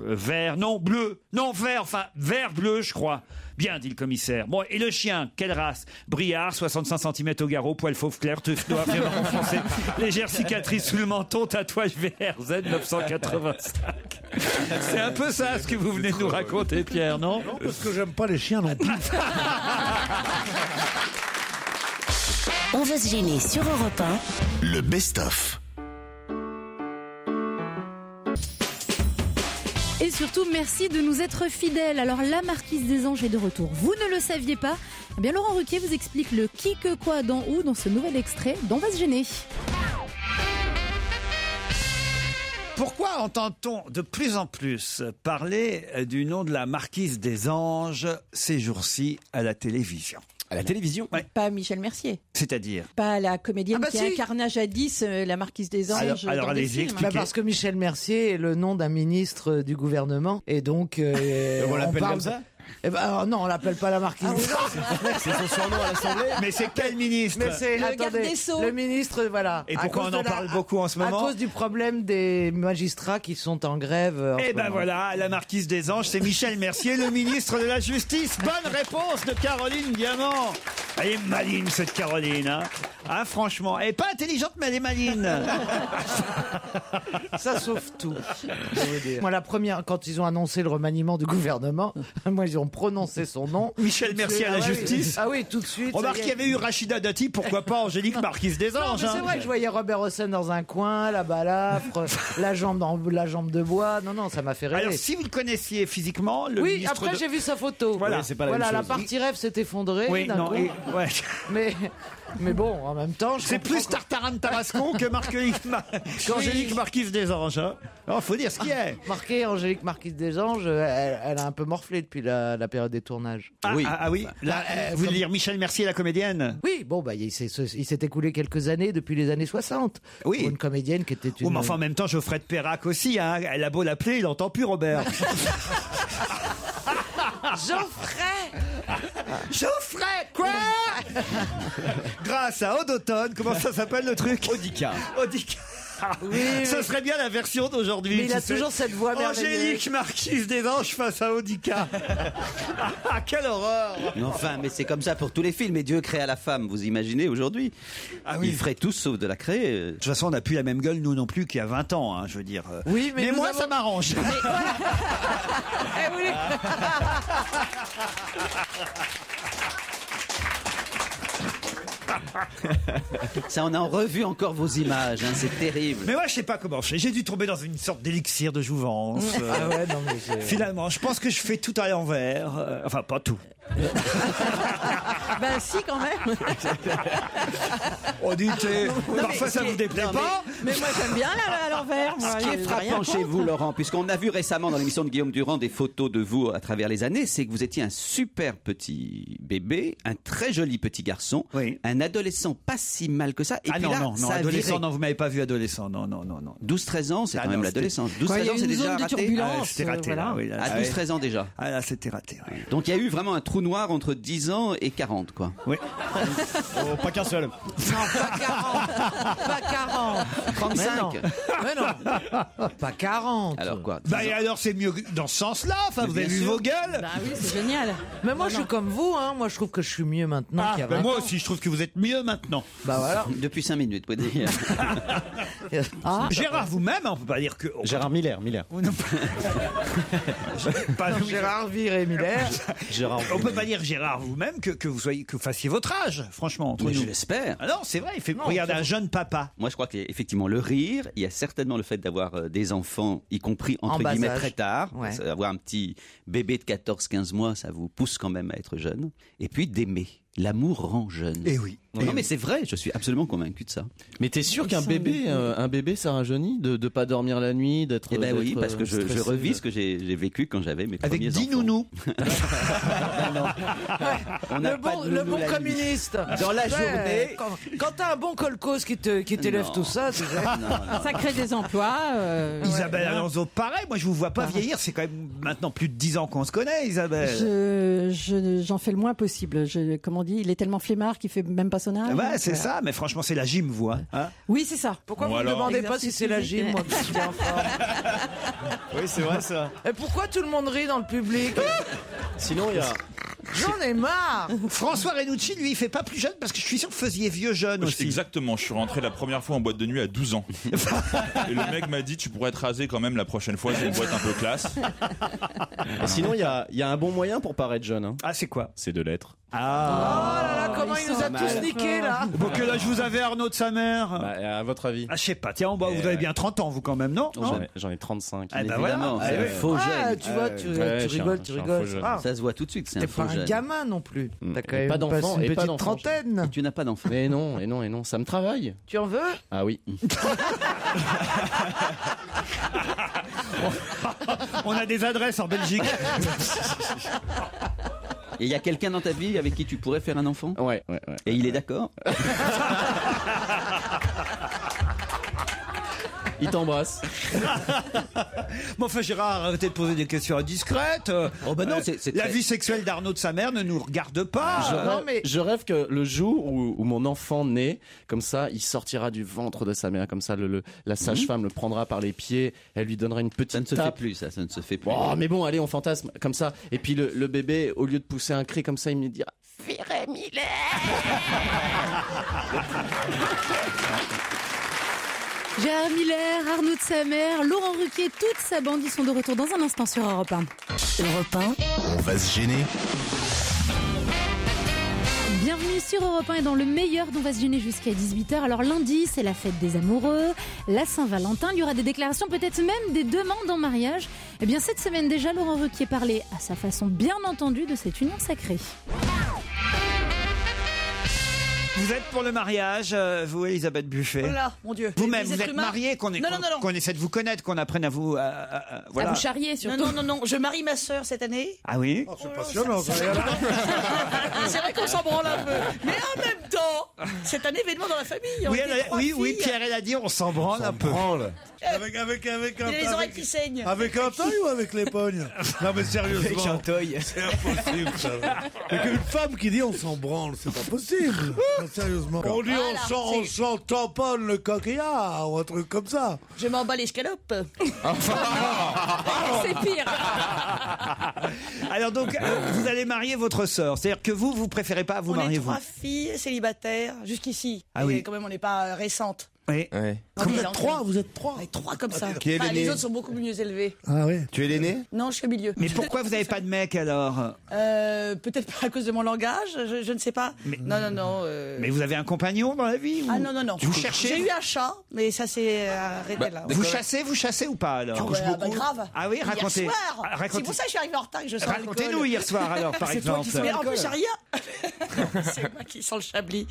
verts, non, bleus, non, verts, enfin vert-bleu, je crois. Bien, dit le commissaire. Bon, et le chien, quelle race? Briard, 65 cm au garrot, poil fauve clair, teuf noir, bien enfoncé, légère cicatrice sous le menton, tatouage VRZ 985. C'est un peu ça ce que vous venez de nous raconter, Pierre, non? Non, parce que j'aime pas les chiens non plus. On va se gêner sur Europe 1. Le best-of. Et surtout, merci de nous être fidèles. Alors, la Marquise des Anges est de retour. Vous ne le saviez pas? Eh bien, Laurent Ruquier vous explique le qui, que, quoi, dans où dans ce nouvel extrait d'On va se gêner. Pourquoi entend-on de plus en plus parler du nom de la Marquise des Anges ces jours-ci à la télévision? À la télévision. Pas Michel Mercier. C'est-à-dire Pas la comédienne Ah bah qui si. incarna jadis la marquise des Anges. Alors, dans des allez-y, films. expliquez. Parce que Michel Mercier est le nom d'un ministre du gouvernement et donc On l'appelle comme ça Eh ben, alors, non, on l'appelle pas la marquise des Anges. C'est son surnom à l'Assemblée. Mais c'est quel ministre? Mais c'est Le garde des Sceaux. le ministre, voilà. Et À pourquoi cause on en de la- parle beaucoup en ce moment? À cause du problème des magistrats qui sont en grève. En Eh ce ben moment. voilà, la marquise des Anges, c'est Michel Mercier, le ministre de la Justice. Bonne réponse de Caroline Diamant. Elle est maline, cette Caroline. Hein, franchement, elle est pas intelligente, mais elle est maline. Ça sauve tout. je veux dire. Moi, la première, quand ils ont annoncé le remaniement du gouvernement, moi, ils ont prononcé son nom. Michel Mercier à la Ah ouais, justice. Ah oui, tout de suite. Remarque ça qu'il y avait eu Rachida Dati, pourquoi pas Angélique Marquise des Non, Anges. mais c'est hein. vrai que je voyais Robert Hossein dans un coin, la balafre, la jambe de bois. Non, ça m'a fait rêver. Alors, si vous le connaissiez physiquement, le Oui, ministre après de- j'ai vu sa photo. Voilà. Ouais, c'est pas la même la chose. partie rêve s'est effondrée. Oui, d'un non, coup. ouais. Mais bon, en même temps, je C'est comprends plus Tartarin de Tarascon que qu'Angélique Marquise des Anges. Hein. Alors, faut dire ce qu'il y a. Marqué Angélique Marquise des Anges, elle a un peu morflé depuis la période des tournages. Oui. Oui. Là, vous voulez dire Michel Mercier, la comédienne? Oui, bon, bah, il s'est écoulé quelques années depuis les années 60. Oui. Pour une comédienne qui était une. Oh, mais enfin, en même temps, Geoffrey de Perrac aussi. Hein. Elle a beau l'appeler, il n'entend plus Robert. Geoffrey, quoi? Grâce à Aude Automne, comment ça s'appelle le truc? Audica. Oui, Ce serait bien la version d'aujourd'hui. Mais il a tu sais. toujours cette voix merveilleuse. Angélique Marquise des Anges face à Audica. Ah, quelle horreur! Mais enfin, mais c'est comme ça pour tous les films. Et Dieu créa la femme, vous imaginez aujourd'hui? Ah oui. Ils feraient tous sauf de la créer. De toute façon, on n'a plus la même gueule, nous non plus, qu'il y a 20 ans, hein, je veux dire. Oui, mais nous moi, avons- ça m'arrange. Eh oui. Ça, on a revu encore vos images, hein, c'est terrible. Mais moi, je sais pas comment je fais. J'ai dû tomber dans une sorte d'élixir de jouvence. Ah ouais, non, mais c'est- Finalement, je pense que je fais tout à l'envers. Enfin, pas tout. Ben si, quand même. On dit, mais parfois ça ce qui vous est- déplaît non, pas. Mais moi, j'aime bien à l'envers. moi, Ce qui est j'ai rien frappant chez contre. vous, Laurent, puisqu'on a vu récemment dans l'émission de Guillaume Durand des photos de vous à travers les années, c'est que vous étiez un super petit bébé, un très joli petit garçon, Oui. un adolescent pas si mal que ça. Et Ah puis non, là, non, ça a adolescent, viré. non, vous m'avez pas vu adolescent, non. 12-13 ans, c'est Ah quand non, même c'était- l'adolescence. Quand 12-13 il y a ans, c'est une déjà zone de raté. turbulence. C'était raté, voilà. là, oui. Là, À 12-13 ans déjà. Ah là, c'était raté. Oui. Donc il y a eu vraiment un trou noir entre 10 ans et 40, quoi. Oui. Oh, pas qu'un seul. Non, pas 40. Pas 40. 35. Mais non. Pas 40. Alors quoi Bah et alors c'est mieux dans ce sens-là. Enfin, vous avez vu vos gueules. Bah oui, c'est génial. Mais moi, je suis comme vous, hein. Moi, je trouve que je suis mieux maintenant qu'il y a 20 moi ans. aussi, je trouve que vous êtes mieux maintenant. Bah voilà. Depuis 5 minutes, vous pouvez dire. Ah. Gérard, vous-même, on peut pas dire que. Gérard Miller. Pas Louis- Gérard Viré Miller. Gérard. On peut pas dire Gérard vous-même que vous fassiez votre âge, franchement, entre Mais nous. je l'espère. Ah non, c'est vrai. Regardez un jeune papa. Moi, je crois qu'effectivement, le rire, il y a certainement le fait d'avoir des enfants, y compris entre En bas guillemets âge. très tard. Ouais. Avoir un petit bébé de 14-15 mois, ça vous pousse quand même à être jeune. Et puis d'aimer. L'amour rend jeune. Eh oui. Non, mais c'est vrai, je suis absolument convaincu de ça. Mais t'es sûr qu'un bébé, ça rajeunit de pas dormir la nuit, d'être. Eh ben oui, d'être, parce que je stressé. revis ce que j'ai vécu quand j'avais mes Avec premiers 10 enfants. nounous. On n'a Le pas bon, de le nounou bon la nuit. communiste. Dans la Ouais, journée. Quand t'as un bon colcos qui t'élève Non. tout ça, tu sais. Ça crée des emplois. Isabelle Alonso, pareil. Moi, je vous vois pas vieillir. C'est quand même maintenant plus de 10 ans qu'on se connaît, Isabelle. J'en fais le moins possible. Comme on dit, il est tellement flemmard qu'il fait même pas son âge. Ouais, c'est Voilà. ça. Mais franchement, c'est la gym, vous. Hein. Oui, c'est ça. Pourquoi Bon, vous ne me alors. demandez pas si c'est la gym, moi, qui suis en forme Oui, c'est vrai ça. Et pourquoi tout le monde rit dans le public Sinon, il y a. J'en ai marre. François Renucci, lui, il fait pas plus jeune parce que je suis sûr que vous faisiez vieux jeune aussi. Exactement, je suis rentré la première fois en boîte de nuit à 12 ans. Et le mec m'a dit, tu pourrais te raser quand même la prochaine fois, c'est une boîte un peu classe. Et sinon, il y a un bon moyen pour paraître jeune. Hein. Ah, c'est quoi? C'est de l'être. Oh là là, comment il nous a tous niqués, là. Bon, quel âge vous avez, Arnaud de sa mère? Bah, à votre avis? Ah, je sais pas. Tiens, vous avez bien 30 ans, vous, quand même, non? J'en ai 35. Ah, bah Évidemment, voilà. c'est Ah, un oui. faux Ah, jeune. tu vois, tu Ouais, rigoles, je tu suis un rigoles. faux jeune. Ah, Ça se voit tout de suite que c'est t'es un faux pas un jeune. gamin non plus. T'as quand Et même pas d'enfant, passé une et pas petite d'enfant, trentaine. Tu n'as pas d'enfant. Mais non, ça me travaille. Tu en veux? Ah oui. On a des adresses en Belgique. Et il y a quelqu'un dans ta vie avec qui tu pourrais faire un enfant? Ouais. Et il est d'accord? Il t'embrasse. Bon, enfin, Gérard, arrêtez de poser des questions indiscrètes. Oh, bah non, la vie sexuelle d'Arnaud de sa mère ne nous regarde pas. Je rêve que le jour où mon enfant naît, comme ça, il sortira du ventre de sa mère, comme ça, la sage-femme le prendra par les pieds, elle lui donnera une petite Ça ne se tape. fait plus, ça ne se fait plus. Oh, mais bon, allez, on fantasme comme ça. Et puis le bébé, au lieu de pousser un cri comme ça, il me dira Viré Miller. Gérard Miller, Arnaud de sa mère, Laurent Ruquier, toute sa bande, ils sont de retour dans un instant sur Europe 1. Europe 1. On va se gêner. Bienvenue sur Europe 1 et dans le meilleur d'on va se gêner jusqu'à 18h. Alors lundi, c'est la fête des amoureux, la Saint-Valentin, il y aura des déclarations, peut-être même des demandes en mariage. Eh bien cette semaine déjà, Laurent Ruquier parlait à sa façon bien entendu de cette union sacrée. Vous êtes pour le mariage, vous, Elisabeth Buffet? Oh là, mon Dieu. Vous-même, Les vous êtres êtes humains. mariée, qu'on essaie de vous connaître, qu'on apprenne à vous... voilà. À vous charrier surtout. Non, je marie ma sœur cette année. Ah oui? C'est passionnant, ça. C'est vrai qu'on s'en branle un peu. Mais en même temps, c'est un événement dans la famille. Oui, Pierre, elle a dit, on s'en branle un peu. Avec un Il a les oreilles qui saignent. Avec un toy ou avec les pognes? Non mais sérieusement. Avec un toy. C'est impossible ça. Avec une femme qui dit on s'en branle, c'est pas possible. Non, sérieusement. On dit on s'en tamponne le coquillard ou un truc comme ça. Je m'en bats les scalopes. C'est pire. Alors donc, vous allez marier votre sœur. C'est-à-dire que vous préférez pas vous marier, On est vous? 3 filles célibataires jusqu'ici. Ah Et oui. quand même, on n'est pas récentes. Oui. Vous êtes trois. Ouais, 3 comme ça. Qui est Enfin, l'aîné? les autres sont beaucoup mieux élevés. Ah oui. Tu es l'aîné? Non, je suis au milieu. Mais pourquoi vous n'avez pas de mec alors? Peut-être à cause de mon langage, je ne sais pas. Non. Mais vous avez un compagnon dans la vie ou... Ah non. Vous cherchez? J'ai eu un chat, mais ça s'est arrêté là. Vous chassez ou pas alors? Grave. Ah oui, racontez. Hier soir. Racontez. C'est pour ça que je suis arrivé en retard et que je sors Racontez-nous hier soir alors, par exemple. Mais en plus, j'ai rien. C'est moi qui sens le chablis.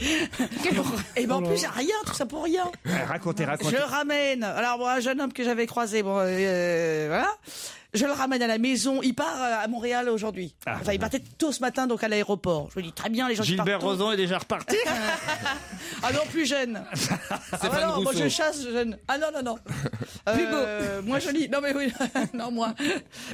Et ben en plus, j'ai rien, tout ça pour rien. Racontez. Je ramène. Alors, bon, un jeune homme que j'avais croisé, voilà. Je le ramène à la maison. Il part à Montréal aujourd'hui. Enfin, il partait tôt ce matin, donc à l'aéroport. Je me dis très bien, les gens qui partent Gilbert tôt. Rozon est déjà reparti. Ah non, plus jeune. Non, moi je chasse jeune. Ah non. Plus beau. Moins joli. Non mais oui, non moins.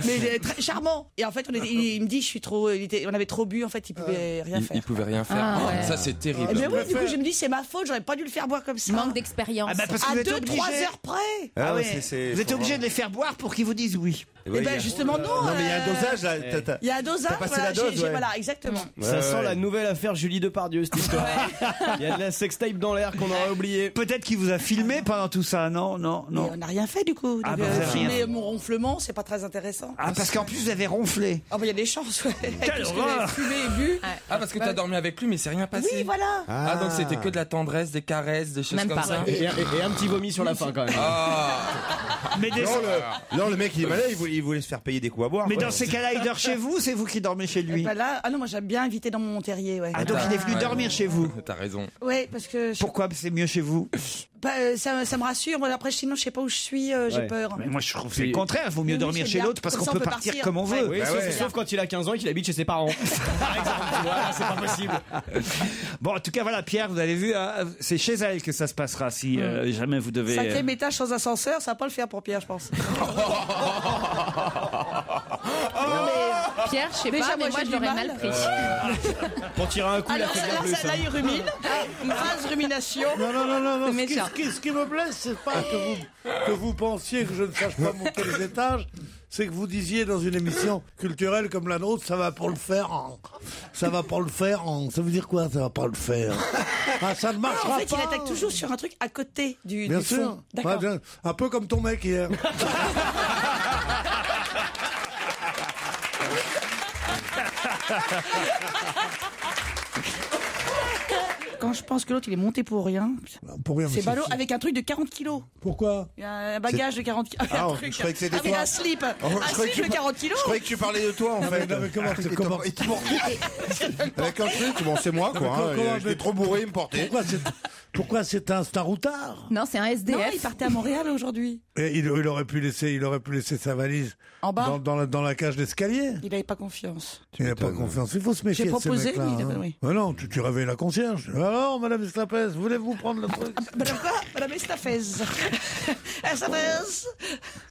Mais il est très charmant. Et en fait, il me dit, on avait trop bu. En fait, il pouvait rien faire. Il pouvait rien faire. Ça, c'est terrible. Mais oui, du coup, je me dis, c'est ma faute. J'aurais pas dû le faire boire comme ça. Manque d'expérience. Parce que À vous êtes 2-3 obligé. heures près. Ah oui. Vous êtes obligé de les faire boire pour qu'ils vous disent oui. Eh ben justement non. Non, mais il y a un dosage là. Il y a un dosage. T'as passé Voilà, la dose, ouais. voilà, exactement. Ça sent la nouvelle affaire Julie Depardieu, cette histoire. Il y a de la sextape dans l'air qu'on aurait oublié. Peut-être qu'il vous a filmé pendant tout ça, non. Mais on n'a rien fait du coup. Ah, Donc, bah, vous avez filmer rien. mon ronflement, c'est pas très intéressant. Ah, parce qu'en plus vous avez ronflé. Ah bah il y a des chances, ouais. Quelle Parce que horreur. j'ai fumé et bu. Ah, parce que t'as dormi avec lui, mais c'est rien passé. Oui, voilà. Ah, donc c'était que de la tendresse, des caresses, des choses Même comme pas. ça. Et un petit vomi sur la fin quand même. Mais, Non, le mec il est malade, il voulait se faire payer des coups à boire. mais quoi. dans ces cas-là, il dort chez vous, c'est vous qui dormez chez lui. Bah là, ah non, moi j'aime bien inviter dans mon terrier, ouais. Ah, donc il est venu dormir chez vous. T'as raison. Ouais, parce que Pourquoi c'est mieux chez vous? ça me rassure. Moi après, sinon je sais pas où je suis, j'ai peur. Mais moi je trouve que c'est le contraire, il vaut mieux Oui, dormir c'est chez bien. l'autre parce Comme qu'on ça, peut on peut partir partir. comme on veut. Oui, sauf quand il a 15 ans et qu'il habite chez ses parents. Par exemple, tu vois, là, c'est pas possible. Bon, en tout cas, voilà, Pierre, vous avez vu, c'est chez elle que ça se passera si jamais vous devez. Sacré métage sans ascenseur, ça va pas le faire pour Pierre, je pense. Pierre, je sais Déjà, pas, mais moi, moi j'ai je du l'aurais mal. mal pris. Pour tirer un coup, il a Alors fait bien là, plus. là, il rumine. Une phrase rumination. Non. Méchant. Ce qui me blesse, c'est pas que vous pensiez que je ne sache pas monter les étages. C'est que vous disiez dans une émission culturelle comme la nôtre, ça va pas le faire. Ça va pas le faire. Ça veut dire quoi, ça va pas le faire? Ah, ça ne marchera En fait, pas. il attaque toujours sur un truc à côté du Bien du sûr. fond. D'accord. Ouais, bien. Un peu comme ton mec hier. quand je pense que l'autre il est monté pour rien. Pour rien, mais C'est c'est ballot fou. avec un truc de 40 kilos. Pourquoi? Il y a un bagage de 40 kilos. Ah, un je truc. croyais que c'était Avec toi. un slip. Oh, je Un croyais slip que de 40 kilos. Je croyais que tu parlais de toi en fait. Non, mais comment Il te portait avec un truc, bon c'est moi Non, mais quoi. J'étais trop bourré, il me portait. Pourquoi c'est un staroutard? Non, c'est un SDF. Non, il partait à Montréal aujourd'hui. Et il aurait pu laisser sa valise En bas. dans la cage d'escalier. Il n'avait pas confiance. Il n'a pas confiance. Il faut se méfier J'ai de ces proposé, mecs-là. mais il a pas- hein. oui. Mais non, tu réveilles la concierge. Alors, Madame Eslapes, voulez-vous prendre le truc? Madame quoi? Madame Estafez. Estafez.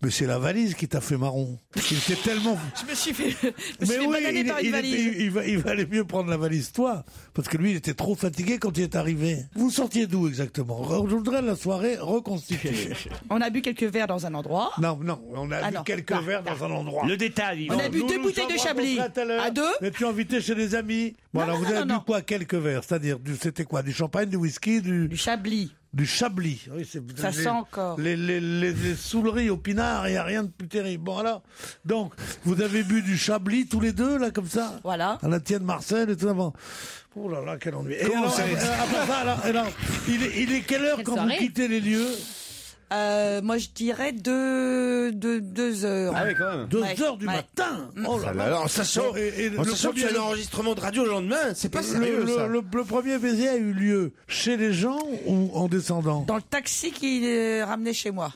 Mais c'est la valise qui t'a fait marron. Il était tellement... Je me suis fait bananer par une valise. il valait mieux prendre la valise toi, parce que lui, il était trop fatigué quand il est arrivé. Vous sortiez d'où exactement? Je voudrais la soirée reconstituée. On a bu quelques verres dans un endroit. Non, on a Ah bu non, quelques là, verres là. dans un endroit. Le détail. On a bu 2 bouteilles de Chablis. À 2. Mais tu es invité chez des amis. Bon, alors vous avez bu quoi? Quelques verres. C'est-à-dire, c'était quoi? Du champagne, du whisky, du Chablis. Du Chablis. Oui, Ça sent encore. Les saouleries au pinard, il n'y a rien de plus terrible. Bon, alors, donc, vous avez bu du Chablis tous les deux, là, comme ça? Voilà. À la tienne Marcel et tout avant. Oh là là, quel ennui. Et Comment alors, ça après ça, alors, il est quelle heure Quelle quand soirée vous quittez les lieux? Moi, je dirais 2 heures. Ah oui quand même. 2 Ouais, heures du ouais. matin. Oh là là. Alors sachant Et que tu as un enregistrement de radio le lendemain, c'est pas sérieux ça. le premier baiser a eu lieu chez les gens ou en descendant? Dans le taxi qui ramenait chez moi.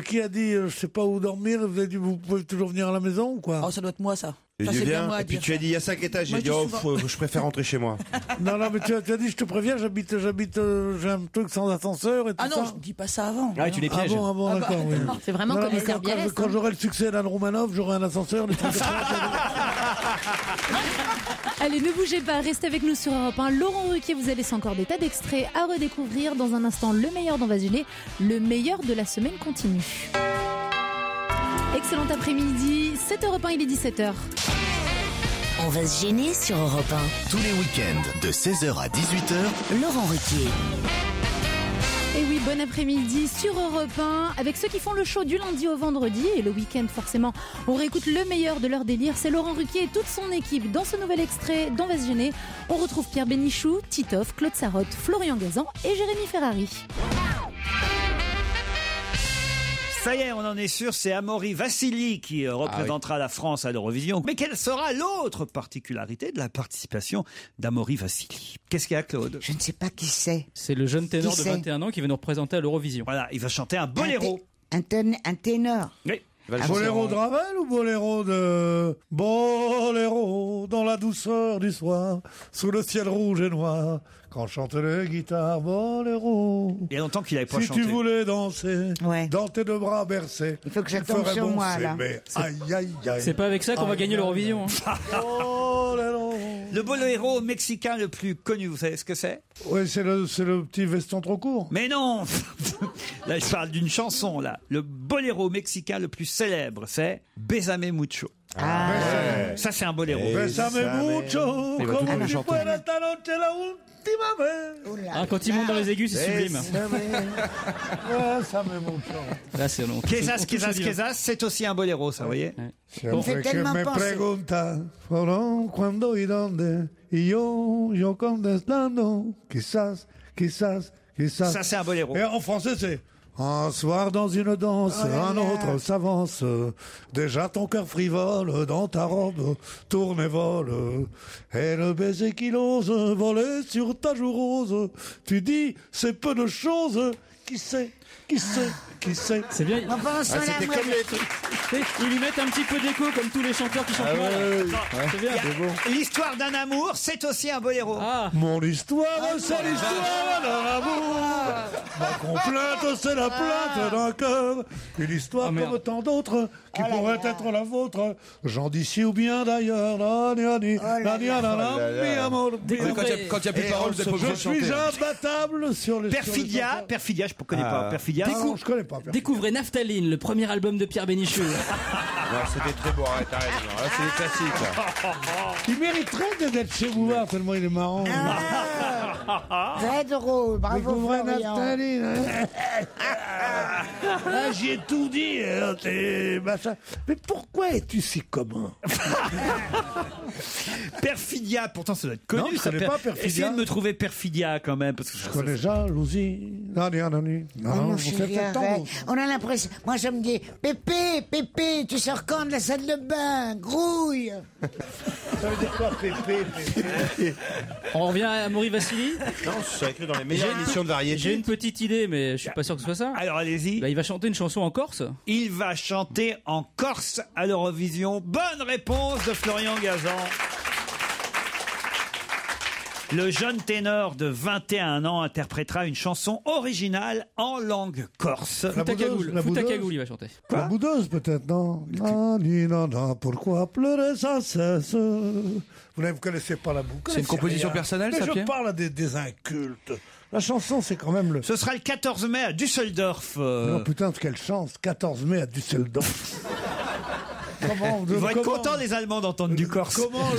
Qui a dit je sais pas où dormir? Vous avez dit vous pouvez toujours venir à la maison ou quoi? Oh, ça doit être moi, ça. Et Ça, je c'est bien viens, moi à et puis dire tu as ça. dit il y a 5 étages, Moi, j'ai dit je dis oh, souvent- je préfère rentrer chez moi. Non, mais tu as dit je te préviens, j'habite, j'ai un truc sans ascenseur et tout Ah non, ça. je dis pas ça avant. Ah, tu les Ah pièges. bon, Ah bah, d'accord, oui. C'est vraiment Non, commissaire mais Bialès. quand j'aurai le succès d'Anne Romanov, j'aurai un ascenseur, des trucs comme ça. Allez, ne bougez pas, restez avec nous sur Europe 1. Laurent Ruquier vous a laissé encore des tas d'extraits à redécouvrir. Dans un instant, le meilleur d'On va se gêner. Le meilleur de la semaine continue. Excellent après-midi, 7h01, il est 17h. On va se gêner sur Europe Tous les week-ends, de 16h à 18h, 1. Laurent Ruquier. Et oui, bon après-midi sur Europe 1 avec ceux qui font le show du lundi au vendredi et le week-end forcément. On réécoute le meilleur de leur délire. C'est Laurent Ruquier et toute son équipe dans ce nouvel extrait d'On va se gêner. On retrouve Pierre Bénichou, Titoff, Claude Sarraute, Florian Gazan et Jérémy Ferrari. Ça y est, on en est sûr, c'est Amaury Vassili qui représentera la France à l'Eurovision. Mais quelle sera l'autre particularité de la participation d'Amaury Vassili? Qu'est-ce qu'il y a, Claude? Je ne sais pas qui c'est. C'est le jeune ténor Qui de c'est 21 ans qui va nous représenter à l'Eurovision. Voilà, il va chanter un boléro. Un ténor. Oui. Boléro de Ravel ou boléro de... Boléro dans la douceur du soir, sous le ciel rouge et noir, quand chante les guitares, boléro. Il y a longtemps qu'il n'avait pas Si chanté. tu voulais danser, dans tes deux bras bercés, il faut que je il tombe ferait sur bon moi, c'est- là. mais aïe, aïe, aïe. C'est pas avec ça qu'on va gagner l'Eurovision. Hein. Le boléro mexicain le plus connu, vous savez ce que c'est? Oui, c'est le petit veston trop court. Mais non. Là, je parle d'une chanson, là. Le boléro mexicain le plus célèbre, c'est Bésame Mucho. Ah, Ça, c'est un boléro. Bésame mucho, Il va tout como le si chanter. fuera esta noche la última vez. Ah, quand il monte dans les aigus, c'est sublime. Bésame mucho. Là, c'est long. Quesas, Quesas, c'est aussi un boléro, ça, vous voyez? Siempre que me pregunta fueron cuándo y dónde y yo contestando quizás. Ça, c'est un boléro. Et en français, c'est un soir dans une danse, un autre s'avance. Déjà ton cœur frivole dans ta robe tourne et vole. Et le baiser qu'il ose voler sur ta joue rose. Tu dis, c'est peu de choses. Qui sait? C'est bien. Enfin, C'était comme les trucs. Ils lui mettent un petit peu d'écho comme tous les chanteurs qui chantent mal. C'est bien. Il y a L'histoire d'un amour, c'est aussi un boléro. Ah. Mon histoire, c'est l'histoire d'un amour. Ma complainte, c'est la plainte d'un cœur. Une histoire comme tant d'autres qui pourrait être la vôtre. Gens d'ici ou bien d'ailleurs. Quand il y a plus de paroles, vous êtes pas obligé Je de chanter. suis imbattable sur les... Perfidia, je ne connais pas. Perfidia. Non, je connais pas. Découvrez Naphtaline, le premier album de Pierre Bénichou. Ouais, c'était très beau, arrête. Là, c'est des classiques. Il mériterait d'être chez Bouvard tellement il est marrant. Très drôle, bravo Découvrez Florian. Nathalie. Ah, j'y ai tout dit. T'es machin. Mais pourquoi es-tu si commun? Perfidia, pourtant ça doit être connu. Non, je ça. connais pas Perfidia. Essayez de me trouver Perfidia quand même. Parce que Je connais jalousie. Non, Mon chéri, arrête. On a l'impression. Moi, je me dis, Pépé, tu sors quand de la salle de bain? Grouille. Ça veut dire quoi, Pépé? On revient à Maury Vassili. Non, ça écrit dans les meilleures émissions de variété. J'ai une petite idée, mais je suis pas sûr que ce soit ça. Alors allez-y. Bah, il va chanter une chanson en Corse. Il va chanter en Corse à l'Eurovision. Bonne réponse de Florian Gazan. Le jeune ténor de 21 ans interprétera une chanson originale en langue corse. Foutakagoul, il va chanter. La boudeuse, peut-être, non? Non, pourquoi pleurer sans cesse? Vous ne connaissez pas la boucle. C'est une composition personnelle, mais ça, je Pierre parle à des incultes. La chanson, c'est quand même le... Ce sera le 14 mai à Düsseldorf. Non, putain, quelle chance. 14 mai à Düsseldorf. Ils vont être contents, les Allemands, d'entendre du corse. Comment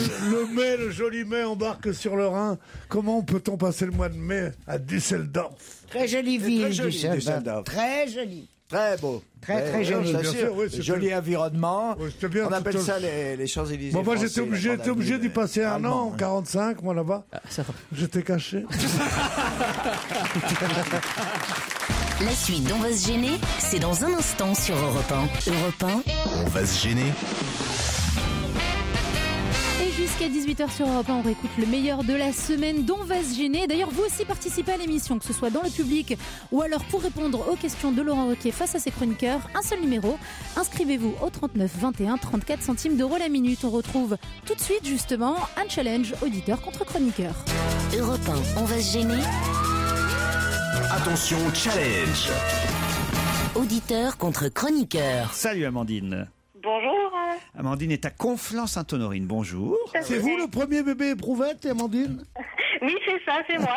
le joli mai embarque sur le Rhin? Comment peut-on passer le mois de mai à Düsseldorf? Très jolie ville, Très jolie, Düsseldorf. Très jolie. Très beau. Très joli. Bien sûr, joli environnement. Bien, on appelle ça les Champs-Élysées. Bon, moi, français, j'étais obligé d'y passer un an, en 45, moi, là-bas. J'étais caché. La suite d'On va se gêner, c'est dans un instant sur Europe 1. Europe 1. On va se gêner. Et jusqu'à 18h sur Europe 1, on réécoute le meilleur de la semaine dont on va se gêner. D'ailleurs, vous aussi participez à l'émission, que ce soit dans le public ou alors pour répondre aux questions de Laurent Ruquier face à ses chroniqueurs. Un seul numéro. Inscrivez-vous au 39 21, 34 centimes d'euros la minute. On retrouve tout de suite, justement, un challenge auditeur contre chroniqueur. Europe 1, on va se gêner. Attention, challenge. Auditeur contre chroniqueur. Salut Amandine. Bonjour. Amandine est à Conflans-Sainte-Honorine. Bonjour. C'est vous le premier bébé éprouvette, Amandine? Oui, c'est ça, c'est moi.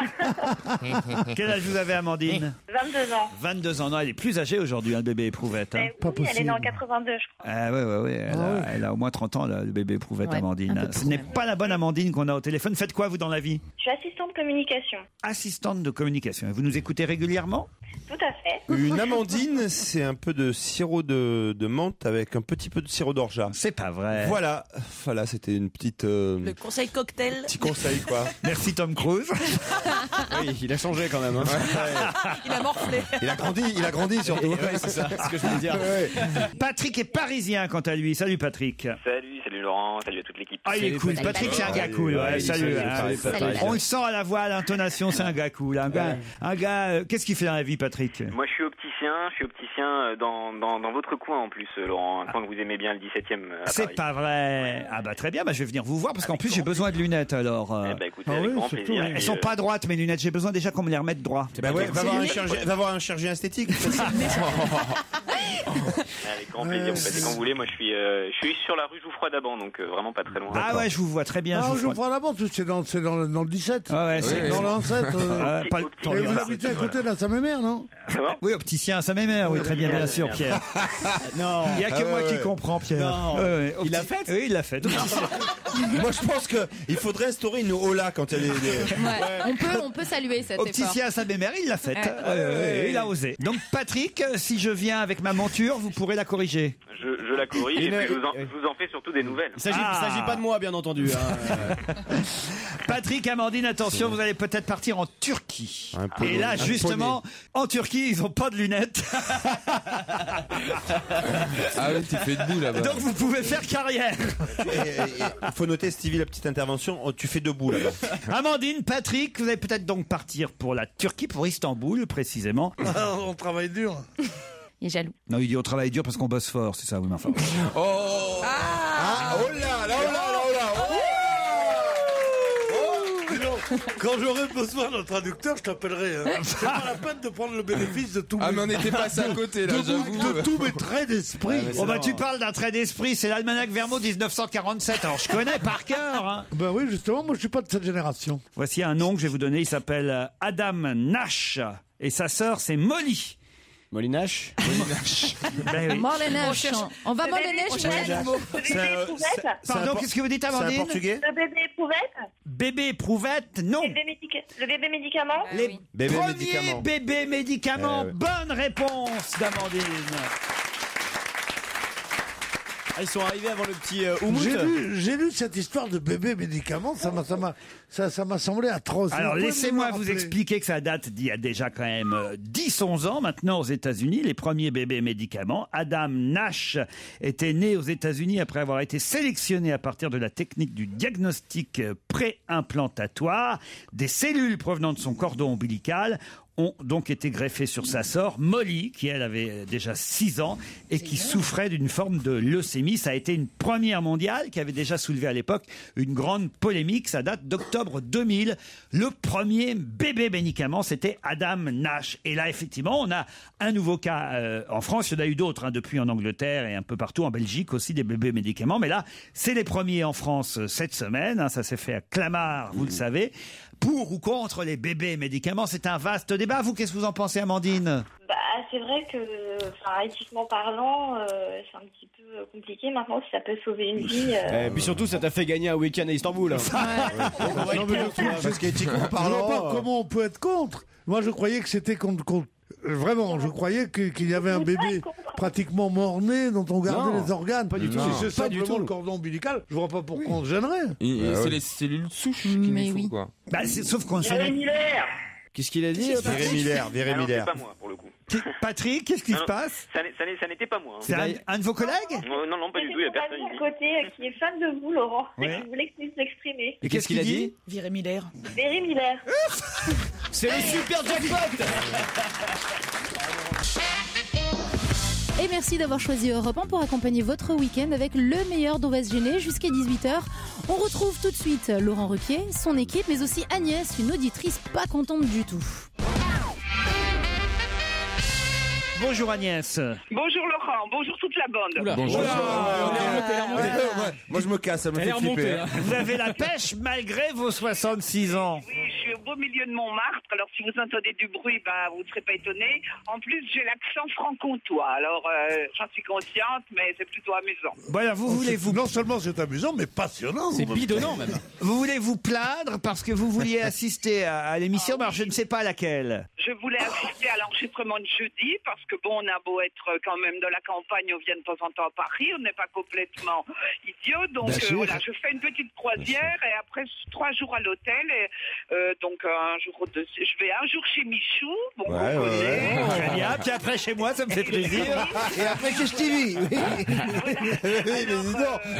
Quel âge vous avez, Amandine? 22 ans. 22 ans. Non, elle est plus âgée aujourd'hui, le bébé éprouvette. Hein. Oui, elle est née en 82, je crois. Ah ouais. Elle a au moins 30 ans, là, le bébé éprouvette, Ouais, Amandine. Ce n'est pas la bonne Amandine qu'on a au téléphone. Faites quoi, vous, dans la vie? Je suis assistante communication. Assistante de communication. Et vous nous écoutez régulièrement? Tout à fait. Une amandine, c'est un peu de sirop de menthe avec un petit peu de sirop d'orgeat. C'est pas vrai. Voilà, c'était une petite... Le conseil cocktail. Petit conseil, quoi. Merci Tom Cruise. Oui, il a changé quand même. Hein. Il a morflé. Il a grandi surtout. C'est ça, ce que je veux dire. Patrick est parisien, quant à lui. Salut Patrick. Salut Laurent, salut à toute l'équipe. Ah, il est cool. Patrick, c'est un gars cool. Ouais, salut. On le sent à la voix, à l'intonation, c'est un gars cool. Un gars, qu'est-ce qu'il fait dans la vie, Patrick? Moi, je suis opticien dans votre coin en plus, Laurent, un coin que vous aimez bien, le 17e. C'est pas vrai. Ah bah très bien, je vais venir vous voir parce qu'en plus j'ai besoin de lunettes alors. Écoutez, avec grand plaisir. Elles sont pas droites mes lunettes, j'ai besoin déjà qu'on me les remette droit. Bah ouais, va voir un chirurgien esthétique. Avec grand plaisir, vous passez quand vous voulez. Moi, je suis sur la rue Jouffroy d'Aban, donc vraiment pas très loin. Ah ouais, je vous vois très bien. Jouffroy d'Aban, c'est dans le 17. Ah ouais, c'est dans l'17. Et vous habitez à côté de la Saint-Mémère, non? Oui, opticien à Saint-Mémère, oui, très bien sûr, Pierre. Non. Il y a que moi qui comprends, Pierre. Non. Il l'a fait? Oui, il l'a fait. Moi, je pense qu'il faudrait instaurer une hola quand elle est... On peut saluer cet Opticien à Saint-Mémère, il l'a fait. Il a osé. Donc Patrick, si je viens avec ma monture, vous pourrez la corriger. Je la corrige et puis je vous en fais surtout des nouvelles. Il s'agit pas de moi, bien entendu. Patrick, Amandine, attention, vous allez peut-être partir en Turquie. Et là, justement, en Turquie, ils ont pas de lunettes. Ah oui, tu fais debout là-bas. Donc vous pouvez faire carrière. Il faut noter, Stevie, la petite intervention. Tu fais debout là-bas. Amandine, Patrick, vous allez peut-être donc partir pour la Turquie, pour Istanbul précisément. On travaille dur. Il est jaloux. Non, il dit on travaille dur parce qu'on bosse fort, c'est ça, oui, mais enfin. Oh Quand j'aurai besoin d'un traducteur, je t'appellerai. C'est pas la peine de prendre le bénéfice de tout. Ah, mais on était passé à côté là, j'avoue. De tous mes traits d'esprit. Tu parles d'un trait d'esprit, c'est l'almanach Vermo 1947. Alors je connais par cœur. Hein. Ben oui, justement, moi je suis pas de cette génération. Voici un nom que je vais vous donner. Il s'appelle Adam Nash et sa sœur c'est Molly. Molinache. Ben oui. Molenache. On va Molenache. Pardon, qu'est-ce que vous dites, Amandine? C'est un portugais? Le bébé éprouvette. Bébé éprouvette, non. Le bébé médicament. Les Bébé premiers médicament. bébés médicaments. Ouais. Bonne réponse d'Amandine. Ah, ils sont arrivés avant le petit Oumout. J'ai lu cette histoire de bébé médicament, ça m'a semblé atroce. Alors Vous pouvez laissez-moi me vous rappeler expliquer que ça date d'il y a déjà quand même 10-11 ans maintenant aux États-Unis, les premiers bébés médicaments. Adam Nash était né aux États-Unis après avoir été sélectionné à partir de la technique du diagnostic pré-implantatoire. Des cellules provenant de son cordon ombilical ont donc été greffées sur sa sœur, Molly, qui elle avait déjà 6 ans et qui souffrait d'une forme de leucémie. Ça a été une première mondiale qui avait déjà soulevé à l'époque une grande polémique. Ça date d'octobre 2000. Le premier bébé médicament, c'était Adam Nash. Et là, effectivement, on a un nouveau cas en France. Il y en a eu d'autres depuis en Angleterre et un peu partout, en Belgique aussi, des bébés médicaments. Mais là, c'est les premiers en France cette semaine. Ça s'est fait à Clamart, vous le savez. Pour ou contre les bébés médicaments, c'est un vaste débat. Vous, qu'est-ce que vous en pensez, Amandine? Bah, c'est vrai que, éthiquement parlant, c'est un petit peu compliqué maintenant si ça peut sauver une vie. Et puis surtout, ça t'a fait gagner un week-end à Istanbul. Non, mais Parce qu'éthiquement je vois parlant. pas comment on peut être contre. Moi, je croyais que c'était contre. Vraiment, je croyais qu'il y avait un bébé pratiquement mort-né dont on gardait Non, les organes. pas du tout. Si c'est Pas du simplement tout. le cordon ombilical, je vois pas pourquoi on se gênerait. C'est les cellules souches qu'il Mais nous faut, oui. quoi. Bah, sauf qu'on Thierry sait. Miller. Qu'est-ce qu'il a dit Viré Miller. Ah non, c'est pas moi pour le coup. Patrick, qu'est-ce qui Non, se non, passe? Ça n'était pas moi. hein. C'est un de vos collègues? Non, pas du tout. Il y a J'ai personne mon ici. côté qui est fan de vous, Laurent, et Ouais. qui voulait que puisse s'exprimer. Et qu'est-ce qu'il a dit? Viré Miller. Berry Miller. C'est le super jackpot. Et merci d'avoir choisi Europe 1 pour accompagner votre week-end avec le meilleur d'On va se gêner jusqu'à 18h. On retrouve tout de suite Laurent Ruquier, son équipe, mais aussi Agnès, une auditrice pas contente du tout. Bonjour Agnès. Bonjour Laurent, bonjour toute la bande. Bonjour. Moi, je me casse, ça me fait flipper. Vous avez la pêche malgré vos 66 ans. Oui, je suis au beau milieu de Montmartre, alors si vous entendez du bruit, vous ne serez pas étonnés. En plus, j'ai l'accent franc-comtois, alors j'en suis consciente, mais c'est plutôt amusant. Voilà, vous voulez vous... Non seulement c'est amusant, mais passionnant. C'est bidonnant même. Vous voulez vous plaindre parce que vous vouliez assister à l'émission, mais alors je ne sais pas laquelle. Je voulais assister à l'enregistrement de jeudi, parce que bon, on a beau être quand même de la campagne, on vient de temps en temps à Paris, on n'est pas complètement idiot, donc voilà, je fais une petite croisière et après 3 jours à l'hôtel, et donc je vais un jour chez Michou, bon, qu'on connaît. Très bien, puis après chez moi, ça me fait plaisir. Et après, chez Stevie.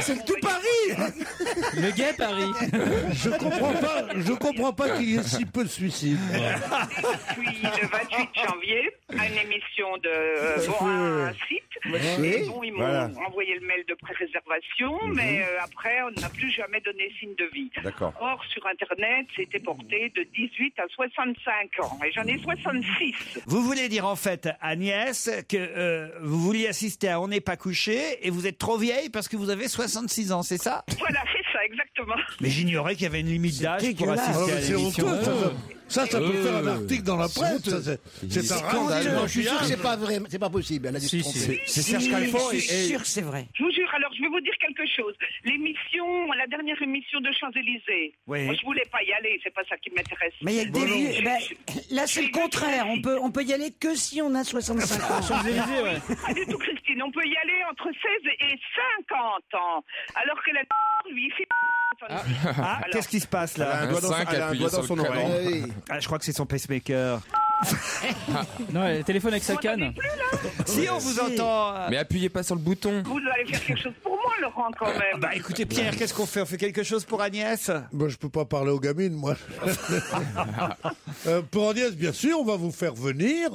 C'est tout Paris. Le gay Paris. Je comprends pas qu'il y ait si peu de suicides. Depuis le 28 janvier, à une émission de un site. Et bon, ils m'ont envoyé le mail de pré-réservation, mais après, on n'a plus jamais donné signe de vie. D'accord. Or, sur Internet, c'était porté de 18 à 65 ans. Et j'en ai 66. Vous voulez dire en fait, Agnès, que vous vouliez assister à On n'est pas couché et vous êtes trop vieille parce que vous avez 66 ans, c'est ça? Voilà, c'est ça, exactement. Mais j'ignorais qu'il y avait une limite d'âge pour assister à C'est l'émission. honteux, ça peut faire un article dans la presse. C'est un scandale. Je suis sûr que c'est pas vrai, c'est pas possible. Elle a dû se tromper. C'est Serge Calfon. Je suis sûr que c'est vrai. Je vous jure, alors je vais vous dire quelque chose. La dernière émission de Champs-Élysées, Oui. moi je voulais pas y aller, c'est pas ça qui m'intéresse. Mais il y a que des vieux. Eh ben, là, c'est le contraire. On peut y aller que si on a 65 ans. Champs-Élysées, ouais. Pas du tout, Christine. On peut y aller entre 16 et 50 ans. Alors que la lui, il fait... Ah, qu'est-ce qui se passe Elle a là? un doigt dans, 5 elle a un appuyé doigt sur dans son le crayon. oreille. Ah, je crois que c'est son pacemaker. Non, elle téléphone avec sa canne. Si on vous entend. Mais appuyez pas sur le bouton. Vous allez faire quelque chose pour moi, Laurent, quand même. Bah écoutez Pierre, qu'est-ce qu'on fait? On fait quelque chose pour Agnès? Moi, je peux pas parler aux gamines, moi. Pour Agnès, bien sûr, on va vous faire venir.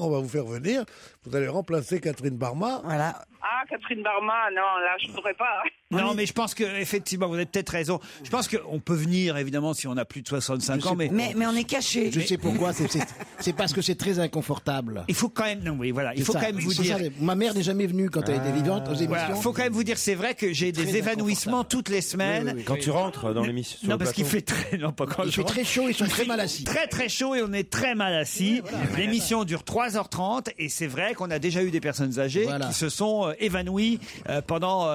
Vous allez remplacer Catherine Barma. Voilà. Ah, Catherine Barma, non, là, je ne pourrais pas. Non, mais je pense que effectivement, vous avez peut-être raison. Je pense qu'on peut venir, évidemment, si on a plus de 65 ans, mais on est caché. Je sais pourquoi, c'est parce que c'est très inconfortable. il faut quand même, non, oui, voilà, il faut C'est quand ça, même vous c'est dire. ça, ma mère n'est jamais venue quand elle était vivante aux émissions. Voilà, faut quand même vous dire, c'est vrai que j'ai des Très évanouissements toutes les semaines. Quand tu rentres dans l'émission. sur Non, le parce qu'il plateau. fait très, non, pas quand Il je fait rentre. très chaud, ils sont très mal assis. Très très chaud et on est très mal assis. L'émission dure 3h30 et c'est vrai qu'on a déjà eu des personnes âgées qui se sont évanouies pendant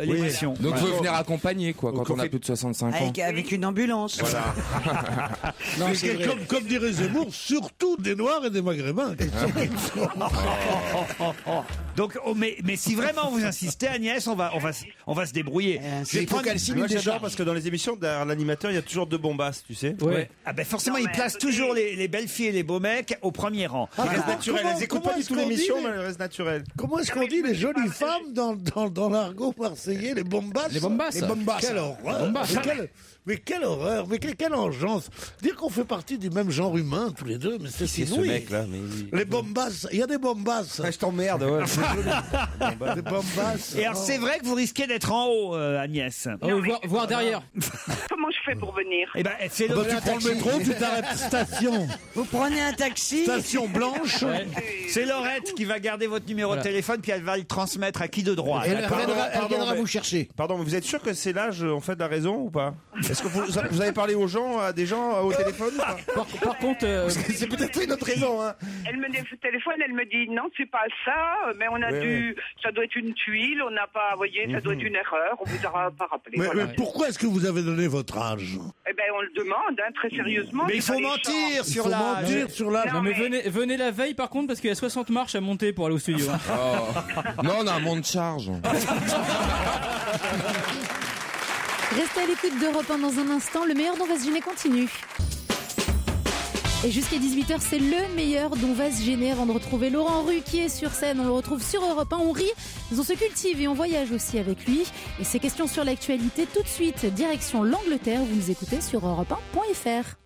l'émission. Donc Voilà. faut venir accompagner quoi quand on a plus de 65 ans. Avec une ambulance. Non, comme dirait Zemmour, surtout des Noirs et des Maghrébins. Donc, mais si vraiment vous insistez, Agnès, on va se débrouiller. Je vais prendre- Moi, j'adore parce que dans les émissions, derrière l'animateur, il y a toujours deux bombasses, tu sais. Ouais. Ah ben forcément, ils placent toujours les belles filles et les beaux mecs au premier rang. Elles restent naturelles. Elles écoutent pas du tout l'émission, mais elles restent naturelles. Comment est-ce qu'on dit les jolies femmes dans l'argot marseillais, les bombasses? Les bombasses. Les bombasses. Quelle horreur. Mais quelle horreur, mais quelle engeance. Dire qu'on fait partie du même genre humain, tous les deux, mais c'est C'est ce inouï. mec-là, mais. Les bombasses, il y a des bombasses. Je t'emmerde, ouais. Des bombasses. Et alors c'est vrai que vous risquez d'être en haut, Agnès. Voir derrière. Comment je fais pour venir? Eh ben, c'est Ah bah, tu prends le métro, tu t'arrêtes station. Vous prenez un taxi. Station Blanche. C'est Laurette qui va garder votre numéro de téléphone puis elle va le transmettre à qui de droit. Elle viendra vous chercher. Pardon, mais vous êtes sûr que c'est l'âge, en fait, la raison ou pas? Est-ce que vous avez parlé aux gens, à des gens au téléphone ou pas? Par contre, C'est peut-être une autre raison, hein. Elle me téléphone, elle me dit non, c'est pas ça, mais on a ça doit être une tuile, on n'a pas, vous voyez, ça doit être une erreur, on vous aura pas rappelé. Mais, Voilà. mais pourquoi est-ce que vous avez donné votre âge? Eh ben, on le demande, hein, très sérieusement. Mais il c'est faut pas des mentir chants. sur l'âge. Mentir sur l'âge. non mais venez la veille par contre parce qu'il y a 60 marches à monter pour aller au studio. hein. Oh. Non, on a un monde de charge. Restez à l'écoute d'Europe 1 dans un instant. Le meilleur dont va se gêner continue. Et jusqu'à 18h, c'est le meilleur dont va se gêner avant de retrouver Laurent Ruquier sur scène. On le retrouve sur Europe 1. On rit, on se cultive et on voyage aussi avec lui. Et ces questions sur l'actualité, tout de suite, direction l'Angleterre. Vous nous écoutez sur europe1.fr.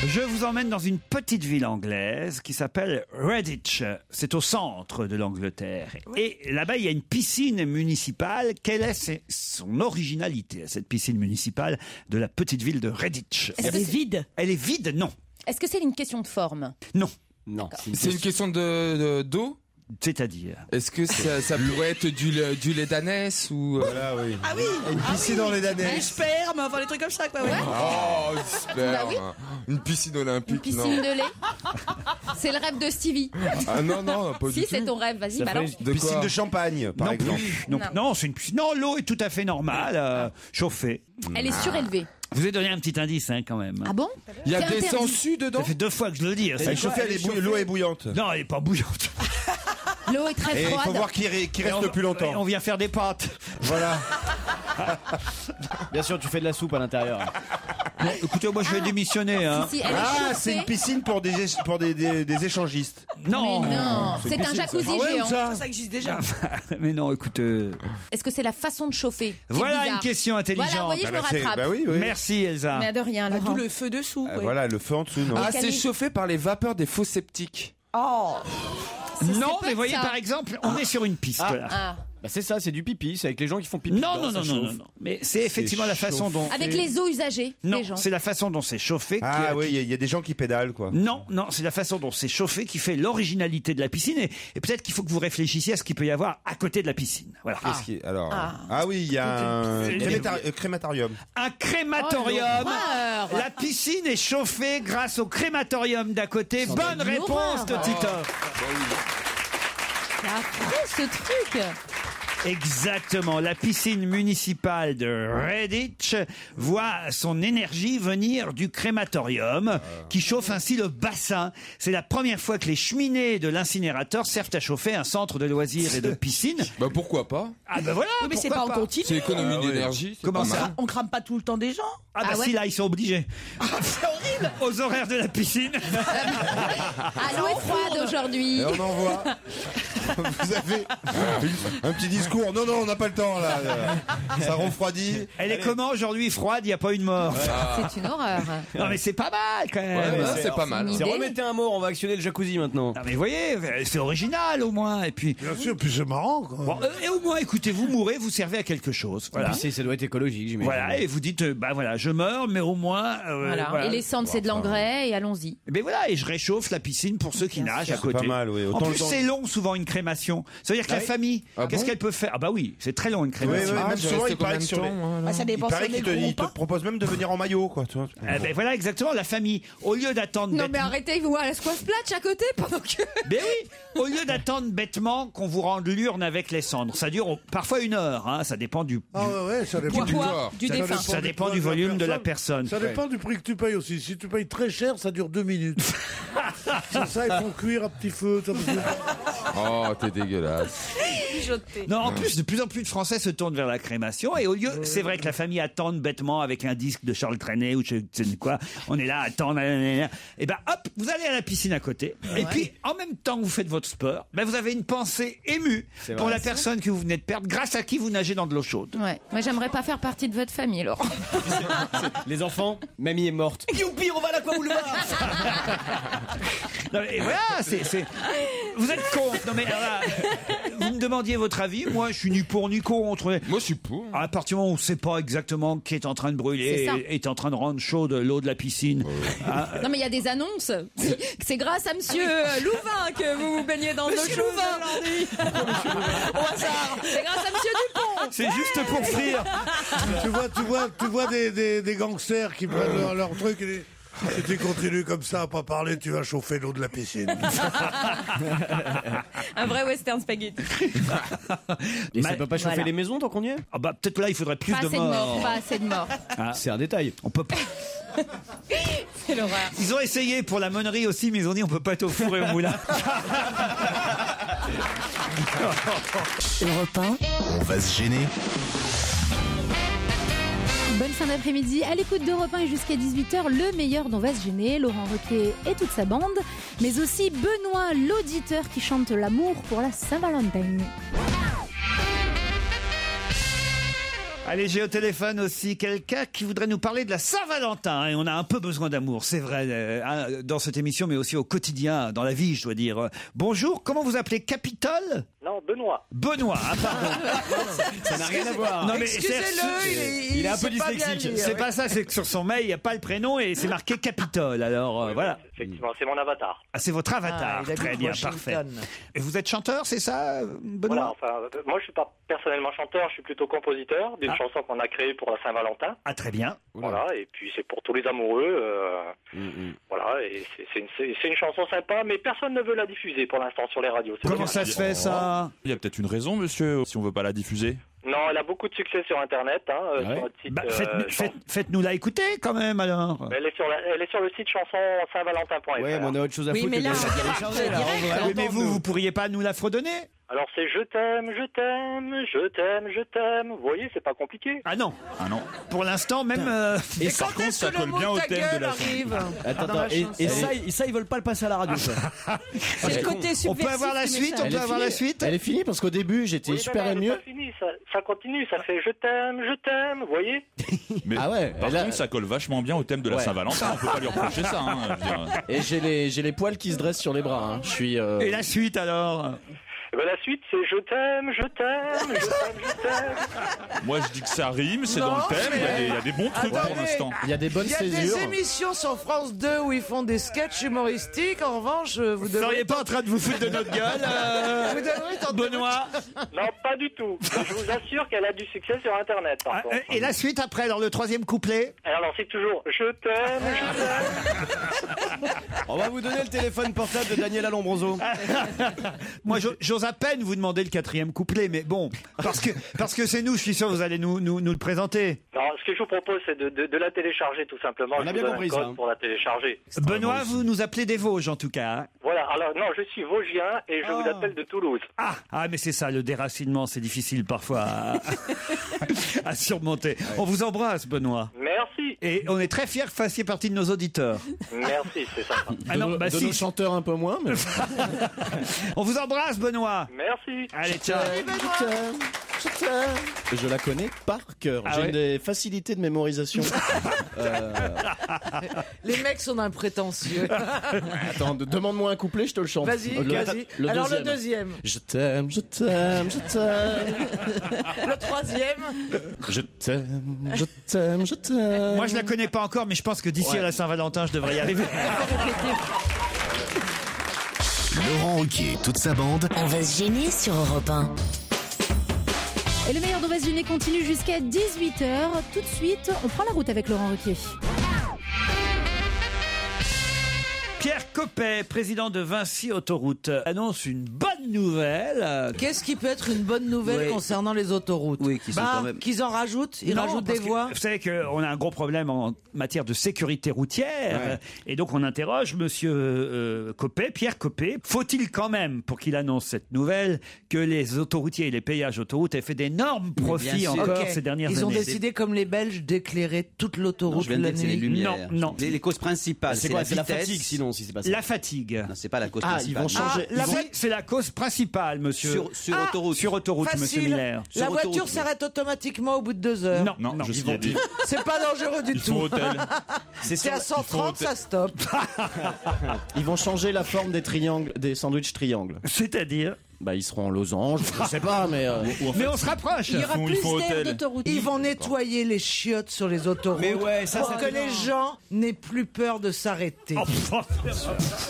Je vous emmène dans une petite ville anglaise qui s'appelle Redditch. C'est au centre de l'Angleterre. Et là-bas, il y a une piscine municipale. Quelle est son originalité, cette piscine municipale de la petite ville de Redditch? Est-ce que c'est vide? Elle est vide, non. Est-ce que c'est une question de forme? Non. Non. C'est une question d'eau. C'est-à-dire? Est-ce que ça pourrait être du lait d'ânesse ou Voilà, oui. Ah oui. Une piscine dans les Du d'année. sperme, enfin des trucs comme ça, quoi. Ouais. Oh, super. Bah oui. Une piscine olympique. Piscine non. de lait. C'est le rêve de Stevie. Ah non, non, pas Si, du c'est tout. ton rêve, vas-y, Ça balance. De Piscine quoi de champagne, par Non exemple. plus. Non, Non. non, c'est une piscine. Non, l'eau est tout à fait normale, chauffée. Elle est surélevée. Je vous ai donné un petit indice, hein, quand même. Ah bon? Il y a C'est des interdit. sangsues dedans. Ça fait 2 fois que je le dis. Elle est chauffée, l'eau est bouillante. Non, elle est pas bouillante. L'eau est très Et il froide. faut voir qui reste le plus Et longtemps. on vient faire des pâtes. Voilà. Bien sûr, tu fais de la soupe à l'intérieur. Bon, écoutez, moi je vais démissionner. Hein. Si, elle est Ah, chauffée. c'est une piscine pour des échangistes. Non. Mais non, c'est un jacuzzi géant. Ça existe déjà. Mais non, écoute. Est-ce que c'est la façon de chauffer qui est Voilà bizarre? une question intelligente. Voilà, vous voyez, je me rattrape. Bah oui, oui. Merci Elsa. Mais de rien, D'où Laurent. le feu dessous. ouais. Voilà, le feu en dessous, non. Ah, Quelle c'est est- chauffé par les vapeurs des faux sceptiques. Oh. Non, c'est mais voyez ça. par exemple, on est sur une piste là. Ah. Bah c'est ça, c'est du pipi, c'est avec les gens qui font pipi. Non, dedans, non, ça non, non, chauffe. non. Mais c'est effectivement la façon dont. Avec les eaux usagées Non, des gens. c'est la façon dont c'est chauffé. Ah oui, il y a des gens qui pédalent, quoi. Non, non, c'est la façon dont c'est chauffé qui fait l'originalité de la piscine. Et peut-être qu'il faut que vous réfléchissiez à ce qu'il peut y avoir à côté de la piscine. Voilà. Qu'est-ce qui est alors Ah oui, il y a un crématorium. Un crématorium. Oh, l'horreur. La piscine est chauffée grâce au crématorium d'à côté. Bonne doit être réponse de l'horreur. Titoff. C'est affreux ce truc. Exactement. La piscine municipale de Redditch voit son énergie venir du crématorium qui chauffe ainsi le bassin. C'est la première fois que les cheminées de l'incinérateur servent à chauffer un centre de loisirs et de piscine. Bah pourquoi pas? Ah ben voilà. Oui, mais c'est pourquoi pas en continu. C'est économie d'énergie. c'est Comment pas ça mal. On crame pas tout le temps des gens. Ah bah Ah ouais si, là, ils sont obligés. C'est horrible. Aux horaires de la piscine. À l'eau froide aujourd'hui. Et on envoie. Vous avez un petit discours. Non, on n'a pas le temps là. Ça refroidit. Elle est comment aujourd'hui? Froide, il n'y a pas une mort. C'est une horreur. Non mais c'est pas mal quand même. c'est pas mal. C'est remettez un mort, on va actionner le jacuzzi maintenant. Non mais vous voyez, c'est original au moins. Et puis, Bien sûr, puis c'est marrant. Quoi. bon, et au moins, écoutez, vous mourrez, vous servez à quelque chose. Voilà. Puis ça doit être écologique, j'imagine. Voilà, et vous dites, bah voilà, je meurs, mais au moins. Voilà. Et les cendres, c'est de l'engrais et allons-y. Mais voilà, et je réchauffe la piscine pour ceux qui nagent à côté. pas mal, oui. En Autant plus, le temps- c'est long souvent une crémation. Ça veut dire que la famille, qu'est-ce qu'elle peut faire? Ah bah oui, c'est très long une Oui, crémation. même souvent, il paraît que sur les... Ça Il dépend paraît si on est qu'il te, gros ou il te pas. propose même de venir en maillot, quoi. Tu vois. Eh ben voilà exactement la famille. Au lieu d'attendre. Non mais bêtement- arrêtez, vous voir la squash platch à côté pendant que... Ben oui, au lieu d'attendre bêtement qu'on vous rende l'urne avec les cendres, ça dure parfois 1 heure. Hein, ça dépend du. Ah ouais, ça dépend Du poids du défunt. Ça dépend du volume de la personne. Ça dépend du prix que tu payes aussi. Si tu payes très cher, ça dure 2 minutes. C'est ça, ils font cuire à petit feu. Oh, t'es dégueulasse. Non, en plus, de plus en plus de Français se tournent vers la crémation et au lieu, c'est vrai que la famille attend bêtement avec un disque de Charles Trenet ou je sais quoi, on est là à attendre, et ben hop, vous allez à la piscine à côté et puis en même temps que vous faites votre sport, ben vous avez une pensée émue pour la personne que vous venez de perdre, grâce à qui vous nagez dans de l'eau chaude. Ouais, moi j'aimerais pas faire partie de votre famille, Laurent. Les enfants, mamie est morte. Youpi, on va à l'aquaboulevard. Non, mais voilà, vous êtes contre. Non mais alors là, vous me demandiez votre avis. Moi, je suis ni pour ni contre. Moi, je suis pour. À partir du moment où on ne sait pas exactement qui est en train de brûler, C'est ça. est en train de rendre chaude l'eau de la piscine. Non mais il y a des annonces. C'est grâce à monsieur Louvain que vous vous baignez dans l'eau chaude. Au hasard. C'est grâce à monsieur Dupont. C'est juste pour frire. tu vois des gangsters qui prennent leur truc et disent, si tu continues comme ça à pas parler, tu vas chauffer l'eau de la piscine. Un vrai western spaghetti. Et ça peut pas chauffer les maisons tant qu'on y est? Ah bah peut-être là, il faudrait plus Pas de assez de morts. morts, pas assez de morts. C'est un détail. On peut pas. C'est l'horreur. Ils ont essayé pour la monnerie aussi, mais ils ont dit on peut pas être au four et au moulin. Europe 1, On va se gêner. Bonne fin d'après-midi à l'écoute d'Europe 1 et jusqu'à 18h, le meilleur dont va se gêner, Laurent Ruquier et toute sa bande, mais aussi Benoît, l'auditeur qui chante l'amour pour la Saint-Valentin. Allez, j'ai au téléphone aussi quelqu'un qui voudrait nous parler de la Saint-Valentin. Et on a un peu besoin d'amour, c'est vrai, dans cette émission, mais aussi au quotidien, dans la vie, je dois dire. Bonjour, comment vous appelez? Capitole? Non, Benoît. Benoît, ah, pardon. Ça n'a rien à voir. Non, mais Excusez-le, il est un peu sait pas bien dyslexique. lire, c'est ouais. pas ça, c'est que sur son mail, il n'y a pas le prénom et c'est marqué Capitole. Alors, voilà. Effectivement, c'est mon avatar. Ah, c'est votre avatar. il habite Très bien, Washington. parfait. Et vous êtes chanteur, c'est ça, Benoît? Voilà, enfin, moi je suis pas personnellement chanteur, je suis plutôt compositeur d'une chanson qu'on a créée pour la Saint-Valentin. Ah, très bien. Voilà, et puis c'est pour tous les amoureux. Voilà, et c'est une chanson sympa, mais personne ne veut la diffuser pour l'instant sur les radios. C'est Comment dommage. ça se fait, ça? Il y a peut-être une raison, monsieur, si on veut pas la diffuser. Non, elle a beaucoup de succès sur Internet, sur notre site. Bah, faites-nous la écouter quand même, alors. Elle est sur le site chansonsaintvalentin.fr. Ouais, mais on a autre chose à Oui, foutre mais que de là, la télécharger, là. direct, On va Oui, mais l'entendre, vous pourriez pas nous la fredonner? Alors c'est je t'aime, je t'aime, je t'aime, je t'aime. Vous voyez, c'est pas compliqué. Ah non. Ah non. Pour l'instant, même. Et par quand contre, est-ce ça que le colle mot bien au ta thème de gueule la arrive Attends, dans la et chanson. ça, ils veulent pas le passer à la radio, ça. C'est le côté On peut avoir la suite? On Elle peut est avoir la finie. suite? Elle est finie parce qu'au début, j'étais Oui, super non, elle est ému. pas finie, ça continue, ça fait je t'aime, vous voyez. Mais Ah ouais, par là- contre, ça colle vachement bien au thème de la Ouais. Saint-Valentin. On peut pas lui reprocher ça. Hein, je veux dire. Et j'ai les poils qui se dressent sur les bras. Hein. Je suis. Et la suite, alors? Eh ben, la suite, c'est je t'aime, je t'aime, je t'aime, je t'aime. Moi, je dis que ça rime, c'est Non, dans le thème. mais- Il y a des bons trucs pour Attendez. l'instant. Il y a des bonnes Il y a césures. des émissions sur France 2 où ils font des sketchs humoristiques. En revanche, vous Vous devriez seriez pas en train de vous foutre de notre gueule, Vous devriez tenter Benoît? Non, pas du tout. Je vous assure qu'elle a du succès sur Internet, par contre. Et la suite après, alors le troisième couplet? Alors, c'est toujours je t'aime, je t'aime. On va vous donner le téléphone portable de Daniel Alombroso. Moi, j'ose à peine vous demander le quatrième couplet, mais bon, parce que c'est nous, je suis sûr, vous allez nous le présenter. Non, ce que je vous propose, c'est de la télécharger, tout simplement. On a Je vous bien donne compris un code ça, hein. pour la télécharger. Benoît, vous nous appelez des Vosges, en tout cas. Hein. Voilà, alors non, je suis Vosgien et je vous appelle de Toulouse. Ah, mais c'est ça, le déracinement, c'est difficile parfois à surmonter. On vous embrasse, Benoît. Merci. Et on est très fiers que vous fassiez partie de nos auditeurs. Merci, c'est sympa. Ah non, bah de si. nos chanteurs un peu moins, mais... On vous embrasse, Benoît. Merci. Allez, ciao. Je la connais par cœur. Ah J'ai ouais des facilités de mémorisation. Les mecs sont imprétentieux. Attends, demande-moi un couplet, je te le chante. Vas-y, vas-y. Alors le deuxième. Je t'aime, je t'aime, je t'aime. Le troisième. Je t'aime, je t'aime, je t'aime. Moi, je la connais pas encore, mais je pense que d'ici à la Saint-Valentin, je devrais y arriver. Laurent Ruquier et toute sa bande. On va se gêner sur Europe 1. Et le meilleur d'On va se gêner continue jusqu'à 18h. Tout de suite, on prend la route avec Laurent Ruquier. Pierre Coppet, président de Vinci Autoroute, annonce une bonne nouvelle. Qu'est-ce qui peut être une bonne nouvelle concernant les autoroutes? Qu'ils en rajoutent, ils rajoutent des voies. Vous savez qu'on a un gros problème en matière de sécurité routière, et donc on interroge Monsieur Coppet, Pierre Coppet. Faut-il quand même, pour qu'il annonce cette nouvelle, que les autoroutiers et les péages autoroutes aient fait d'énormes profits encore ces dernières années? Ils ont décidé, comme les Belges, d'éclairer toute l'autoroute la nuit. Les lumières. Non. Les causes principales. C'est quoi? C'est la fatigue, sinon, si c'est pas ça. La fatigue. Non, c'est pas la cause Ah, principale. ils vont changer. C'est la cause principale, monsieur. Sur autoroute. Sur autoroute, Facile. monsieur Miller. La voiture s'arrête automatiquement au bout de 2 heures. Non. Je suis dit. C'est pas dangereux du Ils sont tout. hôtel. C'est à 130, ça stoppe. Ils vont changer la forme des triangles, des sandwichs triangles. C'est-à-dire? Bah, ils seront en losange, je sais pas, mais... Mais on se rapproche. Il y aura plus d'air hôtel. d'autoroute. Ils vont nettoyer les chiottes sur les autoroutes Mais ouais, ça, pour ça que fait les gens n'aient plus peur de s'arrêter.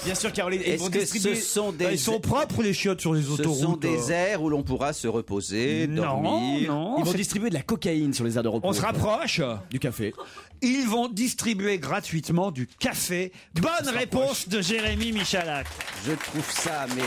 Bien sûr, Caroline. Ils Est-ce vont que distribuer. ce sont des... Ils sont propres, les chiottes sur les Ce autoroutes. sont des aires où l'on pourra se reposer, dormir. Non. Ils vont distribuer de la cocaïne sur les aires de repos. On se rapproche. Du café. Ils vont distribuer gratuitement du café. Bonne réponse de Jérémy Michalak. Je trouve ça, mais...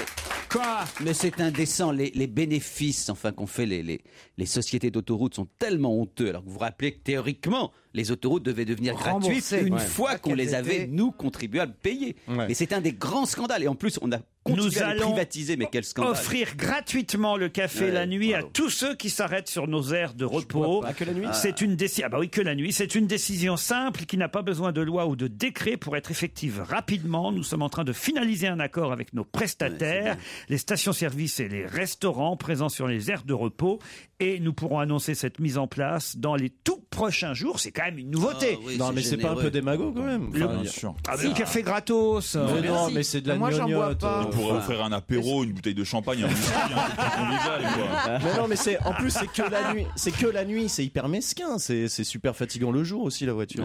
Quoi? Mais c'est indécent. Les bénéfices qu'ont fait les sociétés d'autoroutes sont tellement honteux. Alors que vous vous rappelez que théoriquement, les autoroutes devaient devenir gratuites une fois qu'on les avait, nous, contribuables, payées. Et c'est un des grands scandales. Et en plus, on a continué à les privatiser. Mais quel scandale. Offrir gratuitement le café la nuit à tous ceux qui s'arrêtent sur nos aires de repos. Pas que la nuit. C'est une décision. Ah bah oui, que la nuit. C'est une décision simple qui n'a pas besoin de loi ou de décret pour être effective rapidement. Nous sommes en train de finaliser un accord avec nos prestataires, les stations-service et les restaurants présents sur les aires de repos. Et nous pourrons annoncer cette mise en place dans les tout prochains jours. C'est quand même une nouveauté. Non, mais c'est pas un peu démago quand même. Bien sûr. Le café gratos. Mais non, mais c'est de la Moi, j'en bois gnognotte. pas. On pourrait offrir un apéro, une bouteille de champagne, un whisky, un truc convivial, quoi. Mais non, mais en plus c'est que la nuit. C'est que la nuit, c'est hyper mesquin. C'est super fatigant le jour aussi la voiture.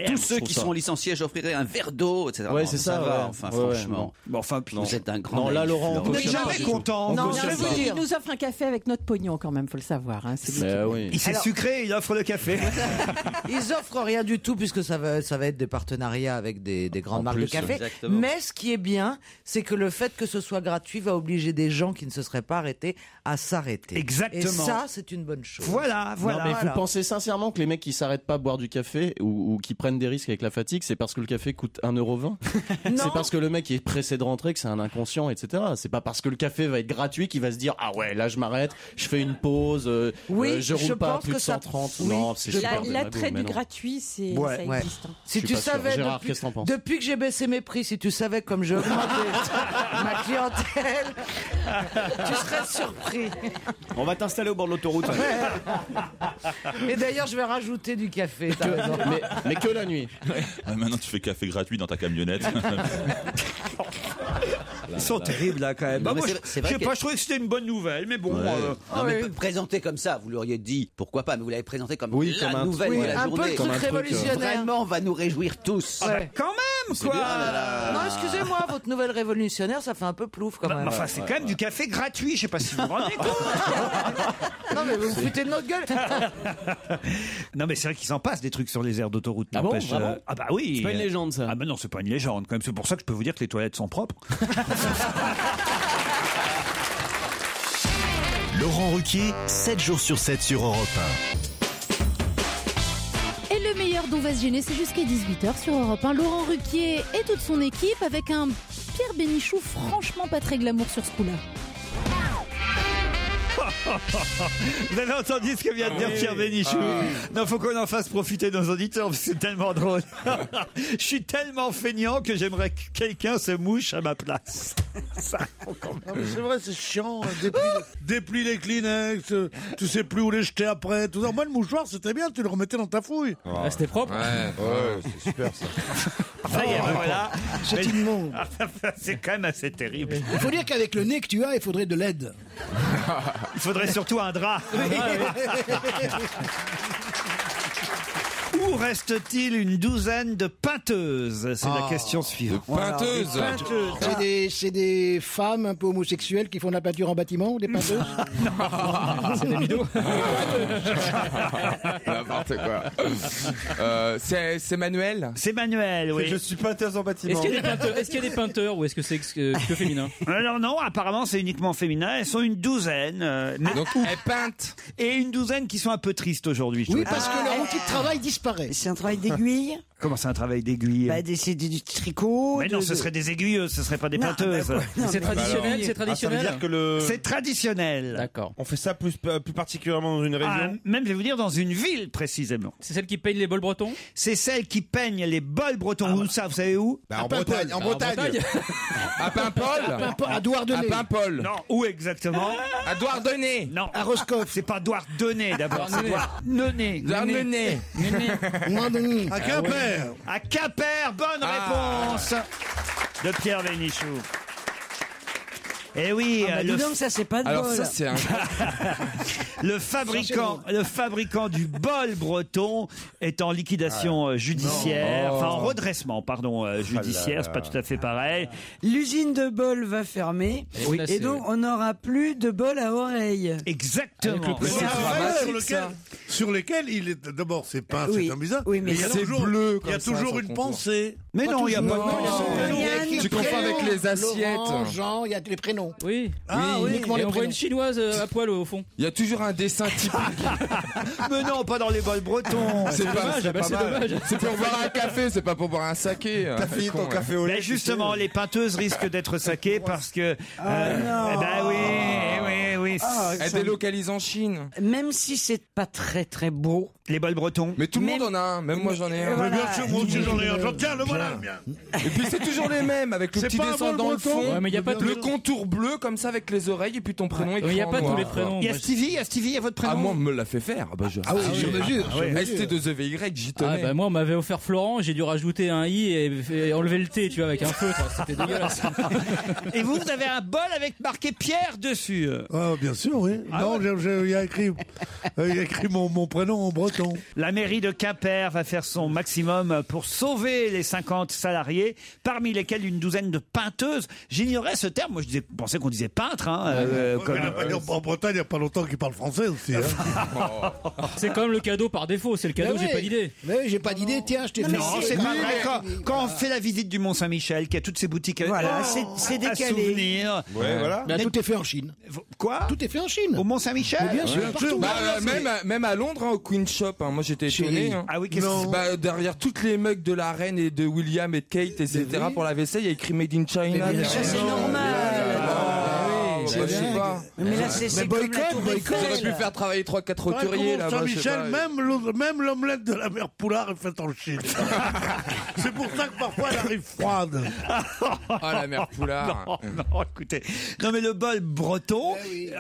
Tous ceux qui seront licenciés, j'offrirai un verre d'eau, etc. Ouais, Bon, c'est ça. va. Enfin, franchement. Bon, enfin, Vous êtes un grand. Non, là, naïf, Laurent, on n'est jamais content. Non, je vais vous dire. Il nous offre un café avec notre pognon quand même, faut le savoir. Hein. Oui. Il s'est sucré, il offre le café. Ils offrent rien du tout puisque ça va être des partenariats avec des grandes marques de café. Exactement. Mais ce qui est bien, c'est que le fait que ce soit gratuit va obliger des gens qui ne se seraient pas arrêtés à s'arrêter. Exactement. Et ça, c'est une bonne chose. Voilà. Non, mais vous pensez sincèrement que les mecs qui s'arrêtent pas à boire du café ou qui prennent des risques avec la fatigue, c'est parce que le café coûte 1,20 €? C'est parce que le mec est pressé de rentrer, que c'est un inconscient, etc. C'est pas parce que le café va être gratuit qu'il va se dire ah ouais, là je m'arrête, je fais une pause, je roule pas à plus de 130. Non, c'est l'attrait du gratuit, ça existe. Hein. Si tu savais, Gérard, qu'est-ce que t'en penses? depuis que j'ai baissé mes prix, si tu savais comme j'ai augmenté ma clientèle, tu serais surpris. On va t'installer au bord de l'autoroute. Et d'ailleurs, je vais rajouter du café. t'as raison. Mais que la nuit. Maintenant, tu fais café gratuit dans ta camionnette. Ils sont terribles là quand même. Non, Bah, mais moi, c'est je vrai sais pas, je trouvais que c'était une bonne nouvelle, mais bon. Non, mais présenté comme ça, vous l'auriez dit, pourquoi pas, mais vous l'avez présenté comme Oui, la comme un nouvelle Oui, de la un journée. peu le truc révolutionnaire. Vraiment, on va nous réjouir tous. Ah bah, quand même, quoi. Non, excusez-moi, votre nouvelle révolutionnaire, ça fait un peu plouf quand même. Enfin, c'est quand même du café gratuit. Je sais pas si vous vous rendez compte. Non, mais vous vous foutez de notre gueule. Non, mais c'est vrai qu'il s'en passe des trucs sur les aires d'autoroute. Ah bon, n'empêche, vraiment ah bah oui. C'est pas une légende, ça. Ah bah non, c'est pas une légende quand même. C'est pour ça que je peux vous dire que les toilettes sont propres. Laurent Ruquier, 7 jours sur 7 sur Europe 1. Et le meilleur d'On va se gêner, c'est jusqu'à 18h sur Europe 1. Laurent Ruquier et toute son équipe avec un Pierre Bénichou franchement pas très glamour sur ce coup-là. Vous avez entendu ce que vient de dire Pierre Bénichou? Non, faut qu'on en fasse profiter nos auditeurs, parce que c'est tellement drôle. Je suis tellement feignant que j'aimerais que quelqu'un se mouche à ma place. Ça, quand même. Non, mais c'est vrai, c'est chiant. Déplie les Kleenex, tu sais plus où les jeter après. Tout ça. Moi, le mouchoir, c'était bien, tu le remettais dans ta fouille. Ah, c'était propre. Ouais, c'est super ça. Ça y est, voilà. C'est immonde. C'est quand même assez terrible. Il faut dire qu'avec le nez que tu as, il faudrait de l'aide. Il faudrait surtout un drap. Où reste-t-il une douzaine de peinteuses? C'est la question suivante. Peinteuses. C'est des femmes un peu homosexuelles qui font de la peinture en bâtiment, des peinteuses. C'est des midos. N'importe quoi. C'est Manuel. C'est Manuel, oui. Je suis peinteuse en bâtiment. Est-ce qu'il y a des peinteurs ou est-ce que c'est que féminin? Alors non, apparemment c'est uniquement féminin. Elles sont une douzaine. Donc elles peintent. Et une douzaine qui sont un peu tristes aujourd'hui. Oui, parce que leur outil de travail disparaît. C'est un travail d'aiguille. Comment c'est un travail d'aiguille? C'est du tricot. Mais non, ce seraient des aiguilleuses, ce seraient pas des peinteuses. C'est traditionnel, c'est traditionnel. Ça veut dire que le... C'est traditionnel. D'accord. On fait ça plus particulièrement dans une région. Même, je vais vous dire, dans une ville précisément. C'est celle qui peigne les bols bretons? C'est celle qui peigne les bols bretons. Où ça, vous savez où? En Bretagne. En Bretagne. À Paimpol. À Douarnenez. À Paimpol. Non, où exactement? À Douarnenez. Non. À Roscoff. C'est pas Douarnenez d'abord, c'est Douarnenez. Douarnenez. À Quimper. À Quimper, bonne réponse de Pierre Bénichou. Eh oui, donc ça c'est pas de Alors bol. ça c'est un... le fabricant du bol breton est en liquidation judiciaire, enfin en redressement, pardon, judiciaire, c'est pas tout à fait pareil. L'usine de bol va fermer et donc on n'aura plus de bol à oreille. Exactement. Sur lesquels il est d'abord c'est peint, Oui. c'est un bizarre. Oui, mais il y a c'est toujours, bleu il y a comme ça, toujours sur une le pensée. Mais non, il y a pas de... Tu confonds avec les assiettes. Laurent, Jean, il y a les prénoms. Oui. Uniquement Et les on voit prénoms. une chinoise à poil au fond. Il y a toujours un dessin typique. Mais non, pas dans les bols bretons. C'est dommage, c'est dommage. C'est pour boire un café, c'est pas pour boire un saké. T'as fini ton café au lait. Mais justement, les peinteuses risquent d'être saquées parce que. Oui. Elle délocalise en Chine. Même si c'est pas très très beau. Les bols bretons. Mais tout le monde en a un, même moi j'en ai un. Mais bien sûr, moi aussi j'en ai un. Tiens, le voilà. Et puis c'est toujours les mêmes, avec le C'est petit pas un dessin bol dans le breton. fond, Ouais, mais y a pas le contour bleu comme ça avec les oreilles et puis ton prénom écrit Il n'y a en pas tous noir. les prénoms. Il y a Stevie, il y a votre prénom. Ah moi on me l'a fait faire. Bah, Ah oui, sur mesure. ST2EVY, j'y tenais. Moi on m'avait offert Florent, j'ai dû rajouter un i et enlever le T, tu vois, avec un feutre. C'était dégueulasse. Et vous avez un bol avec marqué Pierre dessus. Ah, bien sûr, oui. Non, il y a écrit mon prénom en breton. La mairie de Quimper va faire son maximum pour sauver les 50 salariés, parmi lesquels une douzaine de peinteuses. J'ignorais ce terme. Moi, je pensais qu'on disait peintre. En Bretagne, il n'y a pas longtemps qu'ils parlent français aussi. C'est quand même le cadeau par défaut. C'est le cadeau, j'ai pas d'idée. Mais oui, j'ai pas d'idée. Tiens, je t'ai fait. Non, c'est pas vrai. Quand on fait la visite du Mont-Saint-Michel, qui a toutes ces boutiques c'est décalé. à souvenir. Ouais, voilà. Mais tout est fait en Chine. Quoi? Tout est fait en Chine. Au Mont-Saint-Michel? Mais bien sûr, partout. Même à Londres, au Queen Shop, moi j'étais étonné. Ah oui, qu'est-ce que derrière toutes les mugs de la reine et de William et de Kate, etc. pour la vaisselle, il y a écrit Made in China. Mais ça c'est normal. Je sais pas. Mais là c'est boycott. J'aurais pu faire travailler 3-4 roturiers là-bas. Saint-Michel, même l'omelette de la mère Poulard est faite en Chine. C'est pour ça que parfois elle arrive froide. Ah, la mère Poulard. Non, écoutez. Non, mais le bol breton,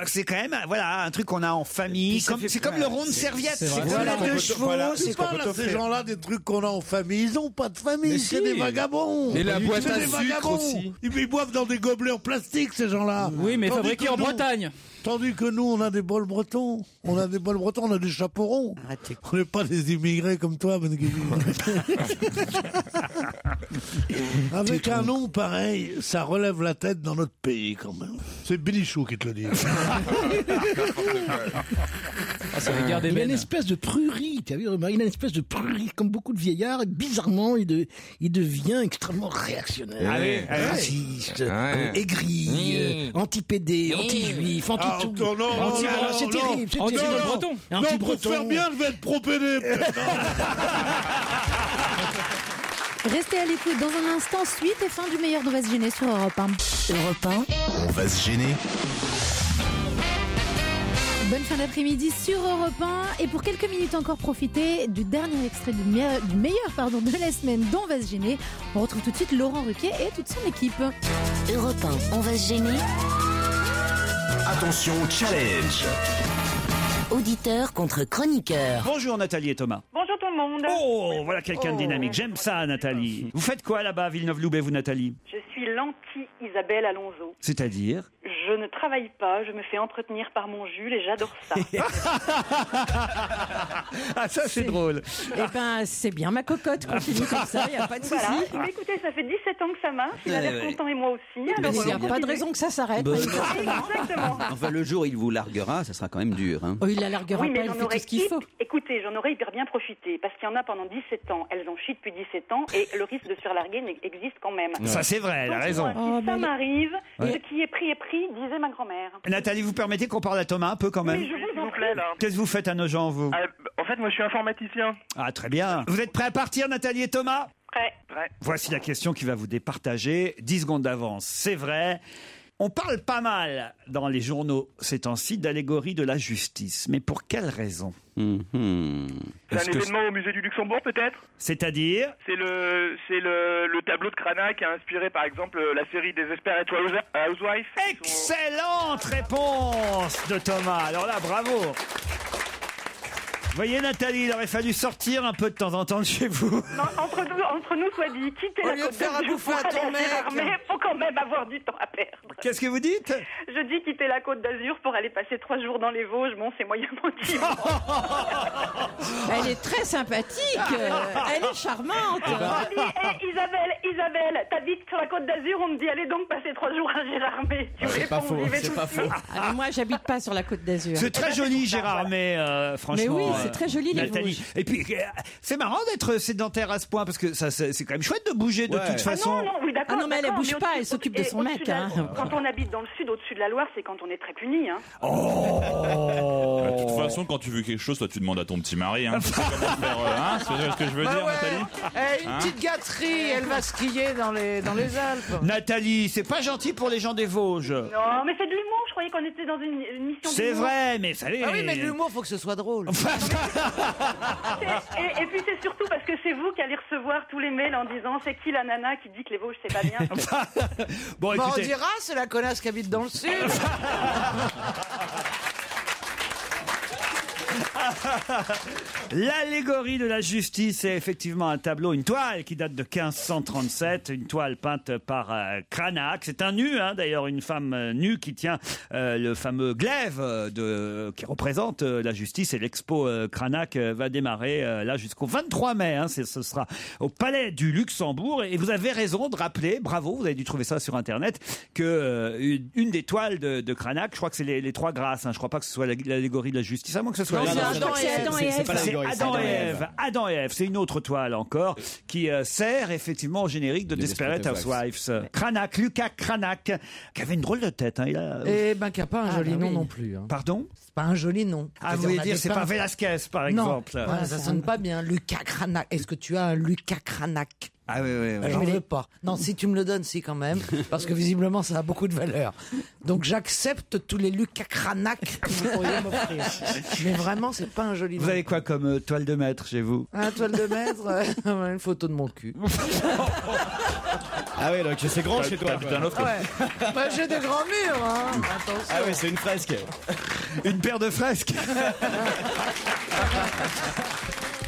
c'est quand même, voilà, un truc qu'on a en famille. C'est comme le rond de serviette. C'est comme les deux chevaux. C'est pas là, ces gens-là, des trucs qu'on a en famille. Ils ont pas de famille. C'est des vagabonds. Et la boîte à des sucre vagabonds. aussi. Ils boivent dans des gobelets en plastique, ces gens-là. Oui, mais fabriqués en Bretagne. Tandis que nous, on a des bols bretons. On a des chapeaux ronds. On n'est pas des immigrés comme toi, Ben Guigui. Avec un nom pareil, ça relève la tête dans notre pays quand même. C'est Bénichou qui te le dit. Il y a une espèce de prurie, tu as vu, il a une espèce de prurie, comme beaucoup de vieillards, et bizarrement, il devient extrêmement réactionnaire, raciste, aigri, anti-PD, anti-juif, anti-tout. C'est terrible, c'est anti-breton. Non, pour faire bien, je vais être pro-PD. Restez à l'écoute dans un instant, suite et fin du meilleur d'On va se gêner sur Europe 1. Europe 1. On va se gêner. d'après-midi sur Europe 1. Et pour quelques minutes encore, profiter du dernier extrait du meilleur de la semaine dont on va se gêner. On retrouve tout de suite Laurent Ruquier et toute son équipe. Europe 1, on va se gêner. Attention, challenge. Auditeur contre chroniqueur. Bonjour Nathalie et Thomas. Bonjour tout le monde. Oh, voilà quelqu'un de dynamique. J'aime ça, Nathalie. Vous faites quoi là-bas à Villeneuve-Loubet, vous, Nathalie? Je suis l'anti-Isabelle Alonso. C'est-à-dire? Je ne travaille pas, je me fais entretenir par mon Jules et j'adore ça. Ah, ça c'est drôle. Eh ben, c'est bien ma cocotte, continue comme ça, il n'y a pas de souci. Voilà. Mais écoutez, ça fait 17 ans que ça marche, il a l'air content et moi aussi. Alors, il n'y a pas de raison que ça s'arrête. Exactement. Enfin, le jour où il vous larguera, ça sera quand même dur. Hein. Oh, il la larguera oui, mais pas, il fait tout ce qu'il faut. Écoutez, j'en aurais hyper bien profité, parce qu'il y en a pendant 17 ans, elles ont chie depuis 17 ans, et le risque de se faire larguer existe quand même. Ça c'est vrai, elle a raison. Si ça m'arrive, ce qui est pris, disait ma grand-mère. Nathalie, vous permettez qu'on parle à Thomas un peu quand même? Oui, je vous en prie. Qu'est-ce que vous faites à nos gens, vous? En fait, moi je suis informaticien. Ah, très bien. Vous êtes prêts à partir, Nathalie et Thomas? Prêt. Voici la question qui va vous départager. 10 secondes d'avance, c'est vrai. On parle pas mal dans les journaux ces temps-ci d'allégorie de la justice. Mais pour quelle raison? C'est un événement au musée du Luxembourg peut-être? C'est-à-dire? C'est le tableau de Cranach qui a inspiré par exemple la série Desperate Housewives. Excellente réponse de Thomas. Alors là, bravo. Vous voyez Nathalie, il aurait fallu sortir un peu de temps en temps de chez vous. Non, entre nous soit dit, quitter la Côte d'Azur pour aller à Gérardmer, faut quand même avoir du temps à perdre. Qu'est-ce que vous dites? Je dis quitter la Côte d'Azur pour aller passer 3 jours dans les Vosges, bon c'est moyen motivé. Elle est très sympathique, elle est charmante. Isabelle, t'habites sur la Côte d'Azur, on me dit allez donc passer 3 jours à Gérardmer. Tu c'est réponds, pas faux, j'y vais c'est tout pas de suite. faux. Alors moi j'habite pas sur la Côte d'Azur. C'est très joli Gérardmer, franchement. Mais oui, c'est très joli les Nathalie. Vosges. Et puis c'est marrant d'être sédentaire à ce point parce que ça c'est quand même chouette de bouger de toute façon. Ah non, mais elle bouge pas, elle s'occupe de son mec. Quand on habite dans le sud, au-dessus de la Loire, c'est quand on est très puni. Hein. De toute façon, quand tu veux quelque chose, toi tu demandes à ton petit mari. Hein. Tu sais comment faire, hein, c'est ce que je veux dire, Nathalie. Une petite gâterie, elle va skier dans les Alpes. Nathalie, c'est pas gentil pour les gens des Vosges. Non, mais c'est de l'humour, je croyais qu'on était dans une mission C'est d'humour. vrai, mais ça l'est. Ah oui, mais l'humour, faut que ce soit drôle. Et puis c'est surtout parce que c'est vous qui allez recevoir tous les mails en disant c'est qui la nana qui dit que les Vosges c'est pas bien. Bon, On écoutez. dira, c'est la connasse qui habite dans le sud. L'allégorie de la justice est effectivement un tableau, une toile qui date de 1537, une toile peinte par Cranach. C'est un nu, hein, d'ailleurs, une femme nue qui tient le fameux glaive qui représente la justice. Et l'expo Cranach va démarrer là jusqu'au 23 mai. Hein, ce sera au Palais du Luxembourg. Et vous avez raison de rappeler, bravo, vous avez dû trouver ça sur Internet, que une des toiles de Cranach, je crois que c'est les trois grâces. Hein, je crois pas que ce soit l'allégorie de la justice, à moins que ce soit. Non, c'est Adam et Ève. C'est Adam et Ève. Adam et Ève, c'est une autre toile encore qui sert effectivement au générique de Desperate Housewives. Cranach, Lucas Cranach, qui avait une drôle de tête. Hein, Eh ben, qui n'a pas un joli nom non plus. Hein. Pardon? C'est pas un joli nom. Ah, vous voulez dire, c'est pas Velasquez, par exemple? Non, ouais, ça sonne pas bien. Lucas Cranach. Est-ce que tu as un Lucas Cranach? Ah oui. Je ne veux pas. Non, si tu me le donnes, si quand même, parce que visiblement ça a beaucoup de valeur. Donc j'accepte tous les Lucas Cranach que vous pourriez m'offrir. Mais vraiment, c'est pas un joli nom. Vous avez quoi comme toile de maître chez vous? Un toile de maître, une photo de mon cul. Ah oui, donc c'est grand chez toi. Putain, l'autre. Ouais. Bah, j'ai des grands murs, hein. Attention. Ah oui, c'est une fresque. Une paire de fresques.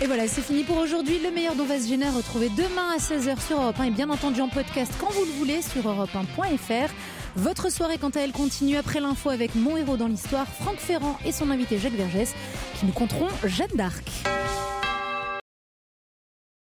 Et voilà, c'est fini pour aujourd'hui. Le meilleur d'On va se gêner, retrouvez demain à 16h sur Europe 1 et bien entendu en podcast quand vous le voulez sur europe1.fr. Votre soirée, quant à elle, continue après l'info avec mon héros dans l'histoire, Franck Ferrand et son invité Jacques Vergès, qui nous conteront Jeanne d'Arc.